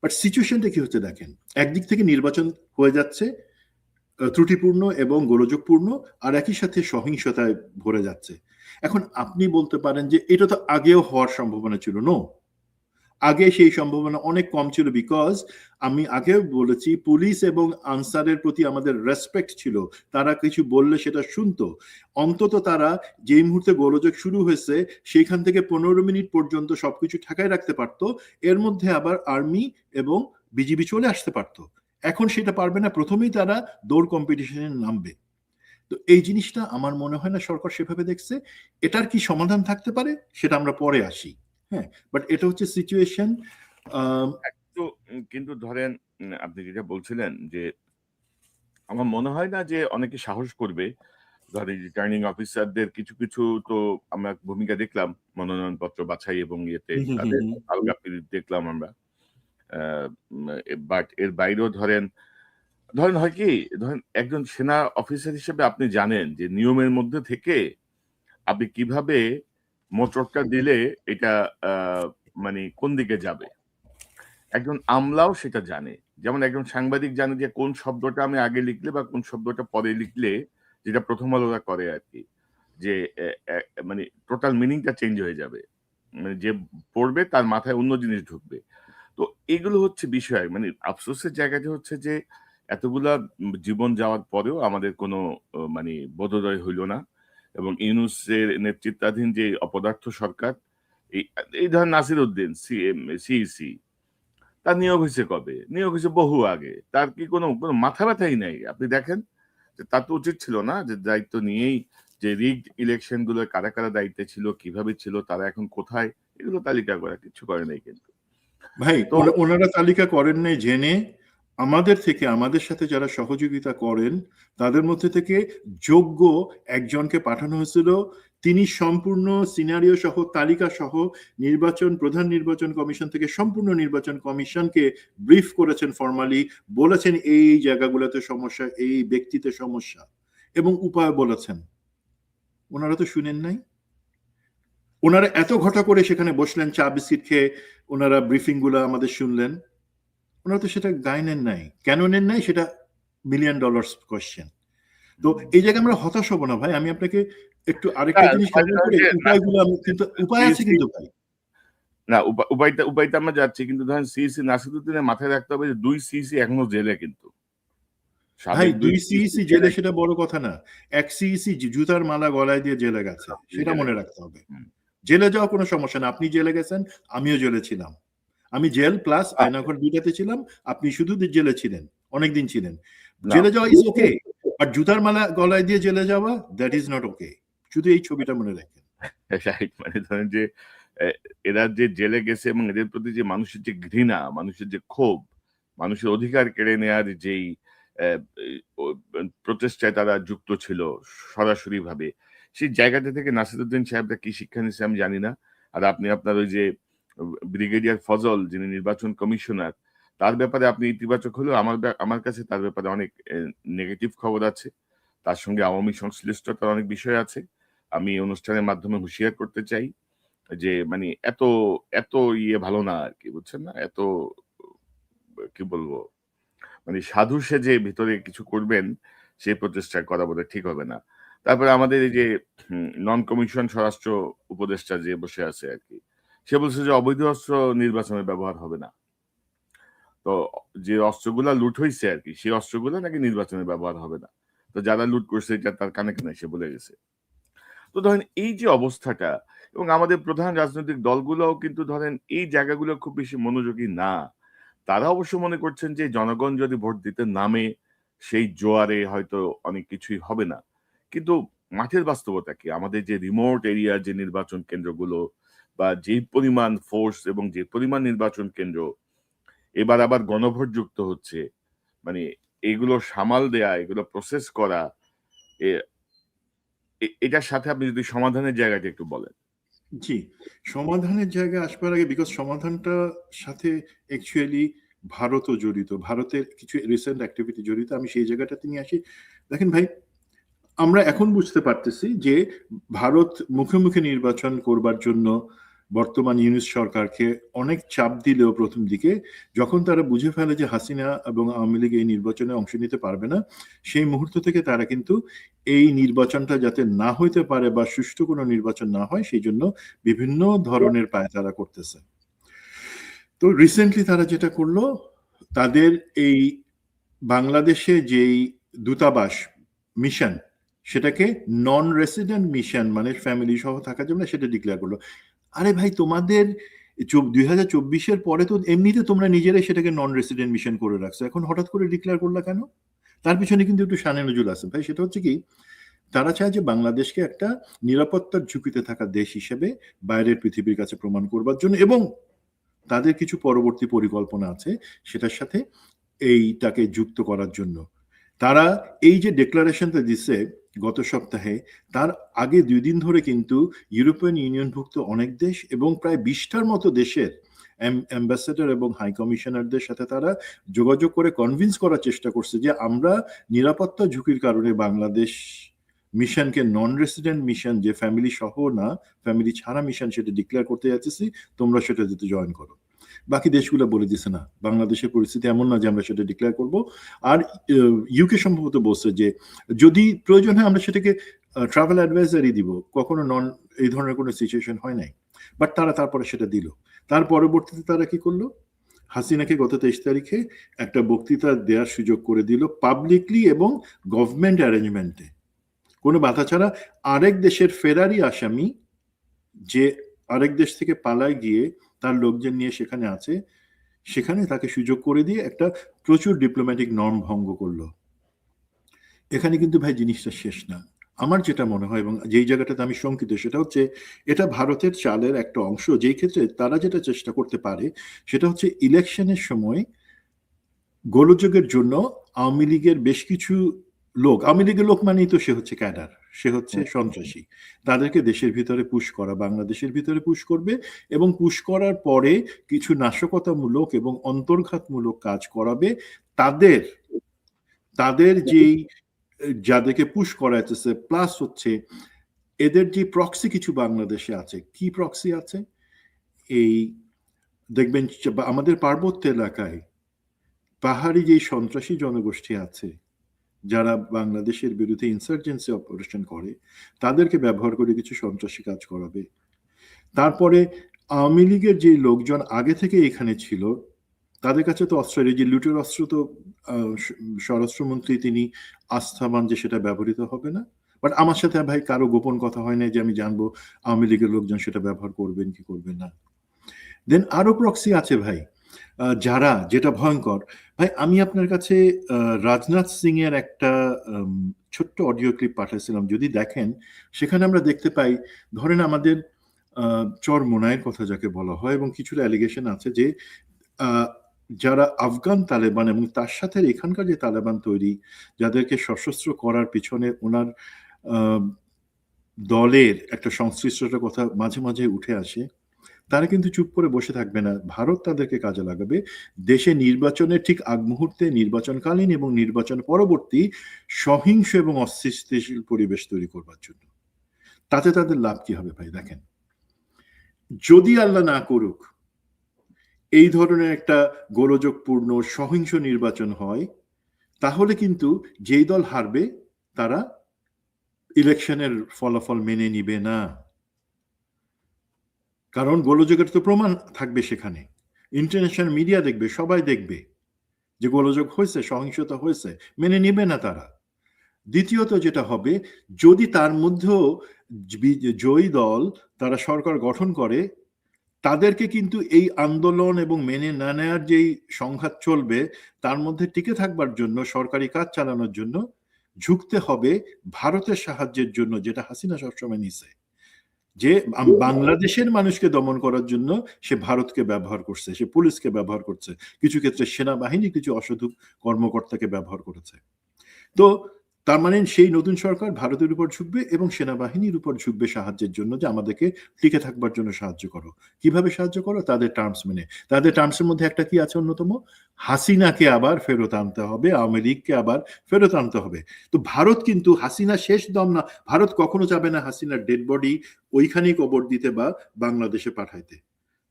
বাট সিচুয়েশনটা কি হচ্ছে দেখেন, একদিক থেকে নির্বাচন হয়ে যাচ্ছে ত্রুটিপূর্ণ এবং গোলযোগপূর্ণ, আর একই সাথে সহিংসতায় ভরে যাচ্ছে। এখন আপনি বলতে পারেন যে এটা তো আগেও হওয়ার সম্ভাবনা ছিল। নো, আগে সেই সম্ভাবনা অনেক কম ছিল, বিকজ আমি আগেও বলেছি পুলিশ এবং আনসারের প্রতি আমাদের রেসপেক্ট ছিল। তারা কিছু বললে সেটা শুনতো। অন্তত তারা যেই মুহূর্তে গোলযোগ শুরু হয়েছে সেইখান থেকে 15 মিনিট পর্যন্ত সবকিছু ঠেকায় রাখতে পারতো, এর মধ্যে আবার আর্মি এবং বিজিবি চলে আসতে পারতো। এখন সেটা পারবে না, প্রথমেই তারা দৌড় কম্পিটিশনে নামবে। তো এই জিনিসটা আমার মনে হয় না সরকার সেভাবে দেখছে। এটার কি সমাধান থাকতে পারে সেটা আমরা পরে আসি। হ্যাঁ, বাট এটা হচ্ছে সিচুয়েশন। তো কিন্তু ধরেন আপনি যেটা বলছিলেন যে আমার মনে হয় না যে অনেকে সাহস করবে। ধরেন রিটার্নিং অফিসারদের কিছু কিছু তো আমরা ভূমিকা দেখলাম মনোনয়নপত্র বাছাই এবং ইয়েতে তাদের আলগা পিরিত দেখলাম আমরা। বাট এর বাইরেও ধরেন হয় কি, ধরেন একজন সেনা অফিসার হিসেবে আপনি জানেন যে নিয়মের মধ্যে থেকে আপনি কিভাবে মোচড়টা দিলে এটা মানে কোন দিকে যাবে। একজন আমলাও সেটা জানে। যেমন একজন সাংবাদিক জানে যে কোন শব্দটা আমি আগে লিখলে বা কোন শব্দটা পরে লিখলে, যেটা প্রথম আলোরা করে আরকি। যে মানে টোটাল মিনিংটা চেঞ্জ হয়ে যাবে। মানে যে পড়বে তার মাথায় অন্য জিনিস ঢুকবে। তো এগুলো হচ্ছে বিষয়। মানে আফসোসের জায়গাটা হচ্ছে যে এতগুলা জীবন যাওয়ার পরেও আমাদের কোনো মানে বোধোদয় হইল না। এবং ইউনূসের নেতৃত্বাধীন যে অপদার্থ সরকার, এই ধরেন নাসির উদ্দিন সিইসি, তার নিয়োগ হইছে কবে? নিয়োগ হইছে বহু আগে। তার কি কোনো মাথা ব্যথাই নাই। আপনি দেখেন যে তার তো উচিত ছিল না যে দায়িত্ব নিয়েই যে রিগড ইলেকশন গুলো কারা কারা দায়িত্বে ছিল, কিভাবে ছিল, তারা এখন কোথায়, এগুলো তালিকা করা কিছু করে নাই কিন্তু। ভাই তো ওনারা তালিকা করেন নাই জেনে, আমাদের সাথে যারা সহযোগিতা করেন তাদের মধ্যে থেকে যোগ্য একজনকে পাঠানো হয়েছিল। তিনি সম্পূর্ণ সিনারিও সহ তালিকা সহ প্রধান নির্বাচন কমিশন থেকে সম্পূর্ণ নির্বাচন কমিশনকে ব্রিফ করেছেন ফর্মালি, বলেছেন এই জায়গাগুলোতে সমস্যা, এই ব্যক্তিতে সমস্যা, এবং উপায় বলেছেন। ওনারা তো শুনেন নাই। ওনারা এত ঘটা করে সেখানে বসলেন, চা বিস্কিট খেয়ে ওনারা ব্রিফিং গুলো আমাদের শুনলেন। ওনারা তো সেটা গায়ে নেন নাই। কেন নেন নাই সেটা $1 মিলিয়ন কোয়েশ্চেন। তো এই জায়গায় আমরা হতাশ হব না ভাই। আমি আপনাকে একটু আরেকটা জিনিস মানে করে উপায়গুলো কিন্তু উপায় আছে কিন্তু ভাই। না, উপায়টা আমরা যাচ্ছি, কিন্তু ধরেন সিইসি নাসিরুদ্দিনের মাথায় রাখতে হবে যে 2 সিইসি এখনো জেলে কিন্তু। ভাই সাবেক 2 সিইসি জেলে সেটা বড় কথা না। 1 সিইসি জুতার মালা গলায় দিয়ে জেলে গেছে, সেটা মনে রাখতে হবে। জেলে যাওয়া কোনো সমস্যা না। আপনি জেলে গেছেন, আমিও জেলে ছিলাম। আমি জেল প্লাস আয়নাঘর দুইটাতে ছিলাম, আপনি শুধু জেলে ছিলেন, অনেকদিন ছিলেন। জেলে যাওয়া ইজ ওকে, বাট জুতার মালা গলায় দিয়ে জেলে যাওয়া, দ্যাট ইজ নট ওকে। শুধু এই ছবিটা মনে রাখেন। মানে ধরেন যে এরা যে জেলে গেছে এবং এদের প্রতি যে মানুষের যে ঘৃণা, মানুষের যে ক্ষোভ, মানুষের অধিকার কেড়ে নেওয়ার যেই প্রচেষ্টায় তারা যুক্ত ছিল সরাসরি ভাবে, সেই জায়গাটা থেকে নাসিরুদ্দিন সাহেবরা কি শিক্ষা নিচ্ছে আমি জানি না। আর আপনি আপনার ওই যে ব্রিগেডিয়ার ফজল যিনি নির্বাচন কমিশনার, তার ব্যাপারে আপনি ইতিবাচক হলেও আমার কাছে তার ব্যাপারে অনেক নেগেটিভ খবর আছে। তার সঙ্গে আওয়ামী সংশ্লিষ্টতার অনেক বিষয় আছে। আমি অনুষ্ঠানের মাধ্যমে হুঁশিয়ার করতে চাই যে মানে এত এত ভালো না আর কি, বুঝছেন না? এত কি বলবো, মানে সাধু সেজে ভিতরে কিছু করবেন সেই প্রচেষ্টা করা বোধহয় ঠিক হবে না। তারপরে আমাদের এই যে নন কমিশন স্বরাষ্ট্র উপদেষ্টা যে বসে আছে আর কি, সে বলছে যে অবৈধ অস্ত্র নির্বাচনে ব্যবহার হবে না। তো যে অস্ত্রগুলা লুট হয়েছে আর কি, সেই অস্ত্রগুলো নাকি নির্বাচনে ব্যবহার হবে না। তো যারা লুট করছে এটা তার কানে কানে সে বলে গেছে। তো ধরেন এই যে অবস্থাটা, এবং আমাদের প্রধান রাজনৈতিক দলগুলোও কিন্তু ধরেন এই জায়গাগুলো খুব বেশি মনোযোগী না। তারা অবশ্য মনে করছেন যে জনগণ যদি ভোট দিতে নামে সেই জোয়ারে হয়তো অনেক কিছুই হবে না। কিন্তু মাঠের বাস্তবতা কি? আমাদের যে রিমোট এরিয়ার যে নির্বাচন কেন্দ্রগুলো বা যে পরিমাণ ফোর্স এবং যে পরিমাণ নির্বাচন কেন্দ্র এবার আবার গণভোট যুক্ত হচ্ছে, মানে এগুলো সামাল দেয়া, এগুলো প্রসেস করা, এটার সাথে আপনি যদি সমাধানের জায়গাটা একটু বলেন। জি, সমাধানের জায়গায় আসবার আগে, বিকজ সমাধানটা সাথে অ্যাকচুয়ালি ভারতও জড়িত, ভারতের কিছু রিসেন্ট অ্যাক্টিভিটি জড়িত, আমি সেই জায়গাটাতে নিয়ে আসি। দেখেন ভাই, আমরা এখন বুঝতে পারতেছি যে ভারত মুখে মুখে নির্বাচন করবার জন্য বর্তমান ইউনিস সরকারকে অনেক চাপ দিলেও প্রথম দিকে, যখন তারা বুঝে ফেলে যে হাসিনা এবং আওয়ামী লীগ এই নির্বাচনে অংশ নিতে পারবে না, সেই মুহূর্ত থেকে তারা কিন্তু এই নির্বাচনটা যাতে না হইতে পারে বা সুষ্ঠু কোনো নির্বাচন না হয় সেই জন্য বিভিন্ন ধরনের পায়তারা করতেছে। তো রিসেন্টলি তারা যেটা করলো, তাদের এই বাংলাদেশে যেই দূতাবাস মিশন, সেটাকে নন রেসিডেন্ট মিশন, মানে ফ্যামিলি সহ থাকা যাবে না, সেটা ডিক্লেয়ার করলো। আরে ভাই, তোমাদের 2024-এর পরে তো এমনিতে তোমরা নিজেরাই সেটাকে নন রেসিডেন্ট মিশন করে রাখছো, এখন হঠাৎ করে ডিক্লেয়ার করলা কেন? তার পিছনে কিন্তু একটু শানে নজুল আছে ভাই। সেটা হচ্ছে কি, তারা চায় যে বাংলাদেশকে একটা নিরাপত্তার ঝুঁকিতে থাকা দেশ হিসেবে বাইরের পৃথিবীর কাছে প্রমাণ করবার জন্য, এবং তাদের কিছু পরবর্তী পরিকল্পনা আছে সেটার সাথে এইটাকে যুক্ত করার জন্য। তারা এই যে ডিক্লারেশনটা দিচ্ছে গত সপ্তাহে, তার আগে 2 দিন ধরে কিন্তু ইউরোপিয়ান ইউনিয়নভুক্ত অনেক দেশ এবং প্রায় 20টার মতো দেশের অ্যাম্বাসেডর এবং হাই কমিশনারদের সাথে তারা যোগাযোগ করে কনভিন্স করার চেষ্টা করছে যে আমরা নিরাপত্তা ঝুঁকির কারণে বাংলাদেশ মিশনকে নন রেসিডেন্ট মিশন, যে ফ্যামিলি সহ না ফ্যামিলি ছাড়া মিশন, সেটা ডিক্লেয়ার করতে যাচ্ছি, তোমরা সেটা যেতে জয়েন করো। বাকি দেশগুলো বলে দিছে না, বাংলাদেশের পরিস্থিতি এমন না যে আমরা সেটা ডিক্লেয়ার করব। আর ইউকে সম্ভবত বলছে যে যদি প্রয়োজন হয় আমরা সেটাকে ট্রাভেল অ্যাডভাইজারি দিব, কখনো নন এই ধরনের কোনো সিচুয়েশন হয় নাই, বাট তারা তারপরে সেটা দিল। তার পরবর্তীতে তারা কি করলো, হাসিনাকে গত 23 তারিখে একটা বক্তৃতা দেওয়ার সুযোগ করে দিল পাবলিকলি এবং গভর্নমেন্ট অ্যারেঞ্জমেন্টে, কোনো বাধা ছাড়া। আরেক দেশের ফেরারি আসামি যে আরেক দেশ থেকে পালায় গিয়ে তার লোকজন নিয়ে সেখানে আছে, সেখানে তাকে সুযোগ করে দিয়ে একটা প্রচুর ডিপ্লোম্যাটিক নর্ম ভঙ্গ করলো। এখানে কিন্তু ভাই জিনিসটা শেষ না। আমার যেটা মনে হয় এবং যেই জায়গাটাতে আমি শঙ্কিত সেটা হচ্ছে এটা ভারতের চালের একটা অংশ, যেই ক্ষেত্রে তারা যেটা চেষ্টা করতে পারে সেটা হচ্ছে ইলেকশনের সময় গোলযোগের জন্য আওয়ামী লীগের বেশ কিছু লোক, আওয়ামী লীগের লোক মানেই তো সে হচ্ছে ক্যাডার, সে হচ্ছে হুম, সন্ত্রাসী, তাদেরকে দেশের ভিতরে পুশ করা, বাংলাদেশের ভিতরে পুশ করবে এবং পুশ করার পরে কিছু নাশকতামূলক এবং অন্তর্ঘাতমূলক কাজ করাবে। তাদের তাদের যেই যাদেরকে পুশ করা যাচ্ছে, প্লাস হচ্ছে এদের যে প্রক্সি কিছু বাংলাদেশে আছে, কি প্রক্সি আছে, এই দেখবেন আমাদের পার্বত্য এলাকায় পাহাড়ি যে সন্ত্রাসী জনগোষ্ঠী আছে যারা বাংলাদেশের বিরুদ্ধে ইনসার্জেন্সি অপারেশন করে, তাদেরকে ব্যবহার করে কিছু সন্ত্রাসী কাজ করাবে। তারপরে আওয়ামী লীগের যে লোকজন আগে থেকে এখানে ছিল তাদের কাছে তো অস্ত্র, এই যে লুটের অস্ত্র তো স্বরাষ্ট্রমন্ত্রী তিনি আস্থাবান যে সেটা ব্যবহৃত হবে না। বাট আমার সাথে ভাই কারো গোপন কথা হয় না যে আমি জানবো আওয়ামী লীগের লোকজন সেটা ব্যবহার করবেন কি করবেন না। দেন আরো প্রক্সি আছে ভাই, যারা, যেটা ভয়ঙ্কর ভাই, আমি আপনার কাছে রাজনাথ সিং এর একটা ছোট্ট অডিও ক্লিপ পাঠিয়েছিলাম, যদি দেখেন সেখানে আমরা দেখতে পাই, ধরেন আমাদের চরমোনাইয়ের কথা যাকে বলা হয়, এবং কিছুটা অ্যালিগেশন আছে যে যারা আফগান তালেবান এবং তার সাথে এখানকার যে তালেবান তৈরি, যাদেরকে সশস্ত্র করার পিছনে ওনার দলের একটা সংশ্লিষ্টতার কথা মাঝে মাঝে উঠে আসে, তারা কিন্তু চুপ করে বসে থাকবে না, ভারত তাদেরকে কাজে লাগাবে দেশে নির্বাচনের ঠিক আগ মুহূর্তে, নির্বাচনকালীন এবং নির্বাচন পরবর্তী সহিংস এবং অস্থিতিশীল পরিবেশ তৈরি করবার জন্য। তাতে তাদের লাভ কি হবে ভাই? দেখেন, যদি আল্লাহ না করুক এই ধরনের একটা গোলযোগপূর্ণ সহিংস নির্বাচন হয়, তাহলে কিন্তু যেই দল হারবে তারা ইলেকশনের ফলাফল মেনে নিবে না, কারণ গোলযোগের তো প্রমাণ থাকবে সেখানে, ইন্টারন্যাশনাল মিডিয়া দেখবে, সবাই দেখবে যে গোলযোগ হয়েছে, সহিংসতা হয়েছে, মেনে নিবে না তারা। দ্বিতীয়ত যেটা হবে, যদি তার মধ্যেও জয়ী দল তারা সরকার গঠন করে, তাদেরকে কিন্তু এই আন্দোলন এবং মেনে না নেওয়ার যেই সংঘাত চলবে তার মধ্যে টিকে থাকবার জন্য, সরকারি কাজ চালানোর জন্য ঝুঁকতে হবে ভারতের সাহায্যের জন্য, যেটা হাসিনা সবসময় নিছে, যে বাংলাদেশের মানুষকে দমন করার জন্য সে ভারতকে ব্যবহার করছে, সে পুলিশকে ব্যবহার করছে, কিছু ক্ষেত্রে সেনাবাহিনী কিছু অসাধু কর্মকর্তাকে ব্যবহার করেছে। তো তার মানে সেই নতুন সরকার ভারতের উপর ঝুঁকবে এবং সেনাবাহিনীর উপর ঝুঁকবে সাহায্যের জন্য, যে আমাদেরকে টিকে থাকবার জন্য সাহায্য করো। কিভাবে সাহায্য করো? তাদের টার্মস মেনে। তাদের টার্মসের মধ্যে একটা কি আছে অন্যতম, হাসিনাকে আবার ফেরত আনতে হবে, আওয়ামী লীগকে আবার ফেরত আনতে হবে। তো ভারত কিন্তু হাসিনা শেষ দম না, ভারত কখনো যাবে না হাসিনার ডেড বডি ওইখানেই কবর দিতে বা বাংলাদেশে পাঠাইতে।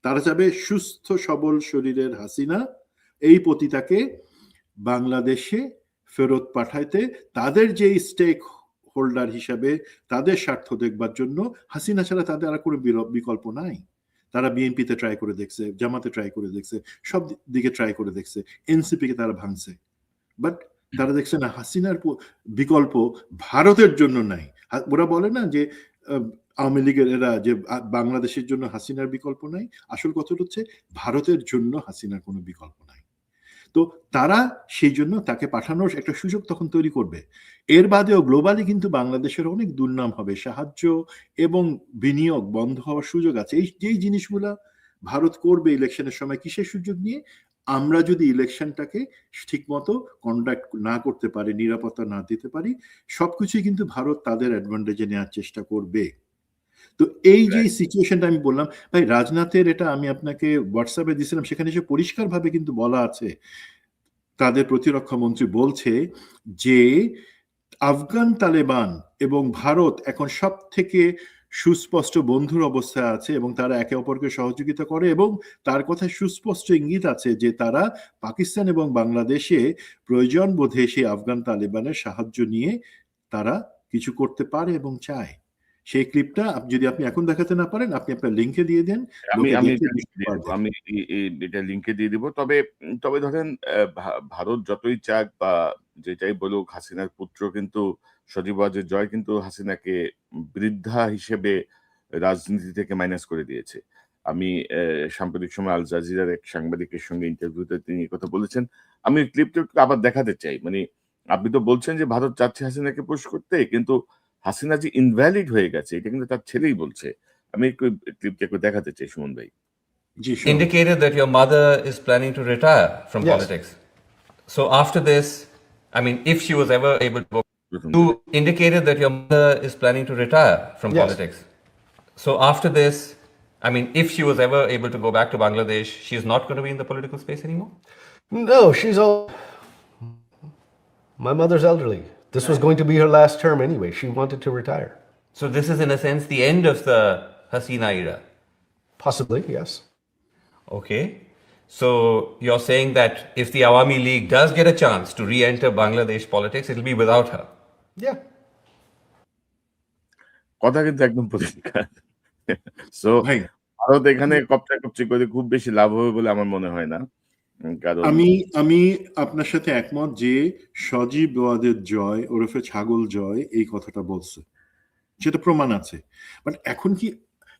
তারা যাবে সুস্থ সবল শরীরের হাসিনা, এই পতিতাকে বাংলাদেশে ফেরত পাঠাইতে, তাদের যে স্টেক হোল্ডার হিসাবে তাদের স্বার্থ দেখবার জন্য। হাসিনা ছাড়া তাদের আর কোনো বিকল্প নাই। তারা বিএনপিতে ট্রাই করে দেখছে, জামাতে ট্রাই করে দেখছে, সব দিকে ট্রাই করে দেখছে, এনসিপি কে তারা ভাঙছে, বাট তারা দেখছে না হাসিনার বিকল্প ভারতের জন্য নাই। ওরা বলে না যে আওয়ামী লীগের এরা যে বাংলাদেশের জন্য হাসিনার বিকল্প নাই, আসল কথা হচ্ছে ভারতের জন্য হাসিনার কোনো বিকল্প নাই। তো তারা সেই জন্য তাকে পাঠানোর একটা সুযোগ তখন তৈরি করবে। এর বাদেও গ্লোবালি কিন্তু বাংলাদেশের অনেক দুর্নাম হবে, সাহায্য এবং বিনিয়োগ বন্ধ হওয়ার সুযোগ আছে। এই যেই জিনিসগুলা ভারত করবে ইলেকশনের সময়, কিসের সুযোগ নিয়ে? আমরা যদি ইলেকশনটাকে ঠিকমতো কন্ডাক্ট না করতে পারি, নিরাপত্তা না দিতে পারি, সবকিছুই কিন্তু ভারত তাদের অ্যাডভান্টেজে নেওয়ার চেষ্টা করবে। তো এই যে সিচুয়েশনটা আমি বললাম ভাই, রাজনাথের এটা আমি আপনাকে হোয়াটসঅ্যাপে দিয়েছিলাম, সেখানে এসে পরিষ্কারভাবে কিন্তু বলা আছে, তাদের প্রতিরক্ষা মন্ত্রী বলছে যে আফগান তালেবান এবং ভারত এখন সব থেকে সুস্পষ্ট বন্ধুর অবস্থায় আছে এবং তারা একে অপরকে সহযোগিতা করে, এবং তার কথায় সুস্পষ্ট ইঙ্গিত আছে যে তারা পাকিস্তান এবং বাংলাদেশে প্রয়োজন বোধে সেই আফগান তালেবানের সাহায্য নিয়ে তারা কিছু করতে পারে এবং চায়। সেই ক্লিপটা যদি আপনি এখন দেখাতে না পারেন, আপনি আপনার লিঙ্কে দিয়ে দেন, আমি লোকে আমি দেখে এটা বুঝতে দিয়ে দেব। পারবে। আমি এটা লিংকে দিয়ে দিব। তবে তবে ধরেন ভারত যতই চাক বা যেটাই বলুক, হাসিনার পুত্র কিন্তু সজীব ওয়াজেদ জয় কিন্তু হাসিনাকে বৃদ্ধা হিসেবে রাজনীতি থেকে মাইনাস করে দিয়েছে। আমি সাম্প্রতিক সময় আল জাজিরার এক সাংবাদিকের সঙ্গে ইন্টারভিউতে তিনি এই কথা বলেছেন। আমি ওই ক্লিপটা একটু আবার দেখাতে চাই। মানে আপনি তো বলছেন যে ভারত চাচ্ছে হাসিনাকে পুশ করতে, কিন্তু হাসিনা যে ইনভ্যালিড হয়ে গেছে এটা কিন্তু তার ছেলেই বলছে। আমি একটু ক্লিপটা একটু দেখাতে চাই সুমন ভাই। জি sure. indicated that your mother is planning to retire from Yes. politics. So after this, I mean, if she was ever able to, প্রথম you indicated that your mother is planning to retire from Yes. politics. So after this, I mean, if she was ever able to go back to Bangladesh, she's not going to be in the political space anymore? No, she's old. My mother's elderly. This was going to be her last term anyway. She wanted to retire. So this is, in a sense, the end of the Hasina era. Possibly, yes. Okay. So you're saying that if the Awami League does get a chance to re-enter Bangladesh politics, it'll be without her. Yeah. কথা কিন্তু একদম পরিষ্কার। So ভাই ভারত এখানে কপচি করে খুব বেশি লাভ হবে বলে আমার মনে হয় না। কারণ আমি আপনার সাথে একমত যে সজীব ওয়াদের জয় ওরফে ছাগল জয় এই কথাটা বলছে, সেটা প্রমাণ আছে। বাট এখন কি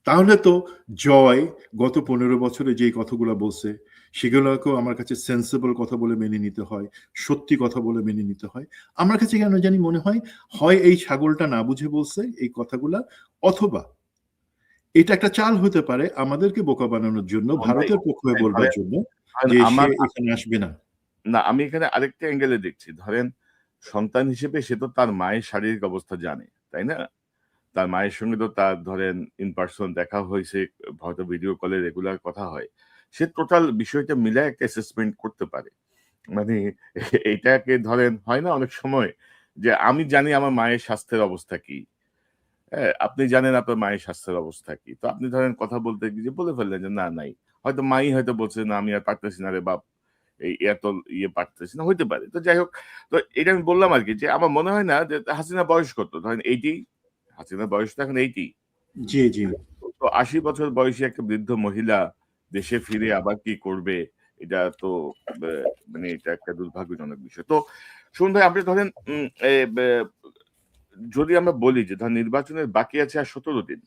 তাহলে তো জয় গত 15 বছরে যে কথাগুলো বলছে সেগুলোকেও আমার কাছে সেন্সিবল কথা বলে মেনে নিতে হয়, সত্যি কথা বলে মেনে নিতে হয়। আমার কাছে কেন জানি মনে হয় হয় এই ছাগলটা না বুঝে বলছে এই কথাগুলা, অথবা এটা একটা চাল হতে পারে আমাদেরকে বোকা বানানোর জন্য, ভারতের পক্ষে বলবার জন্য যে সে এখানে আসবে না। না, আমি এখানে আরেকটা অ্যাঙ্গেলে দেখছি। ধরেন সন্তান হিসেবে সে তো তার মায়ের শারীরিক অবস্থা জানে, তাই না? তার মায়ের সঙ্গে তো তার ধরেন ইন পার্সন দেখা হয়েছে, হয়তো ভিডিও কলে রেগুলার কথা হয়। সে টোটাল বিষয়টা মিলে একটা অ্যাসেসমেন্ট করতে পারে। মানে এইটাকে ধরেন হয় না অনেক সময় যে আমি জানি আমার মায়ের স্বাস্থ্যের অবস্থা কি, হ্যাঁ, আপনি জানেন আপনার মায়ের স্বাস্থ্যের অবস্থা কি, তো আপনি ধরেন কথা বলতে গিয়ে বলে ফেললেন যে না নাই, হয়তো মাই হয়তো বলছে না আমি আর পারতেছি না রে বাপ, এই এত পারতেছি না, হইতে পারে। তো যাই হোক, তো এটা আমি বললাম আর কি, যে আমার মনে হয় না যে হাসিনা বয়স কত, ধরেন 80, হাসিনার বয়স তো এখন 80। জি জি। তো 80 বছর বয়সী একটা বৃদ্ধ মহিলা দেশে ফিরে আবার কি করবে, এটা তো মানে এটা একটা দুর্ভাগ্যজনক বিষয়। তো শুনুন ভাই, আপনি ধরেন যদি আমরা বলি যে ধর নির্বাচনের বাকি আছে আর 17 দিন,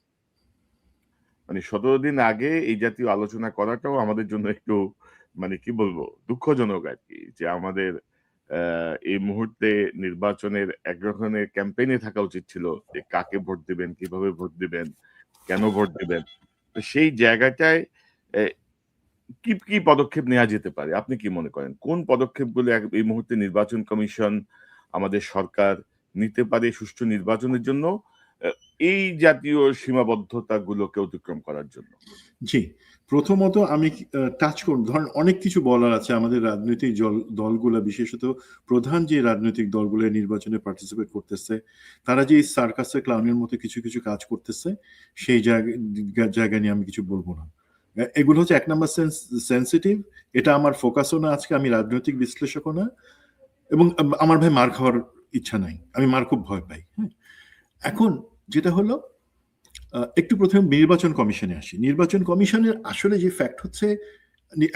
মানে 17 দিন আগে এই জাতীয় আলোচনা করাটাও আমাদের জন্য একটু মানে কি বলবো দুঃখজনক আর কি, যে আমাদের এই মুহূর্তে নির্বাচনের এক ধরনের ক্যাম্পেইনে থাকা উচিত ছিল যে কাকে ভোট দিবেন, কিভাবে ভোট দিবেন, কেন ভোট দিবেন। তো সেই জায়গাটায় কি কি পদক্ষেপ নেওয়া যেতে পারে, আপনি কি মনে করেন? কোন পদক্ষেপগুলো এই মুহূর্তে নির্বাচন কমিশন, আমাদের সরকার নিতে পারে সুষ্ঠু নির্বাচনের জন্য, এই জাতীয় সীমাবদ্ধতাগুলোকে অতিক্রম করার জন্য? জি, প্রথমত আমি টাচ করব, ধরেন অনেক কিছু বলার আছে আমাদের রাজনৈতিক দলগুলো, বিশেষত প্রধান যে রাজনৈতিক দলগুলো নির্বাচনে পার্টিসিপেট করতেছে, তারা যে সার্কাসের ক্লাউনের মতো কিছু কিছু কাজ করতেছে, সেই জায়গা নিয়ে আমি কিছু বলবো না। এগুলো হচ্ছে 1 নাম্বার সেন্সিটিভ, এটা আমার ফোকাসও না আজকে, আমি রাজনৈতিক বিশ্লেষকও না, এবং আমার ভাই মার খাওয়ার ইচ্ছা নাই, আমি মার খুব ভয় পাই। হ্যাঁ, এখন যেটা হলো একটু প্রথমে নির্বাচন কমিশনে আসি। নির্বাচন কমিশনের আসলে যে ফ্যাক্ট হচ্ছে,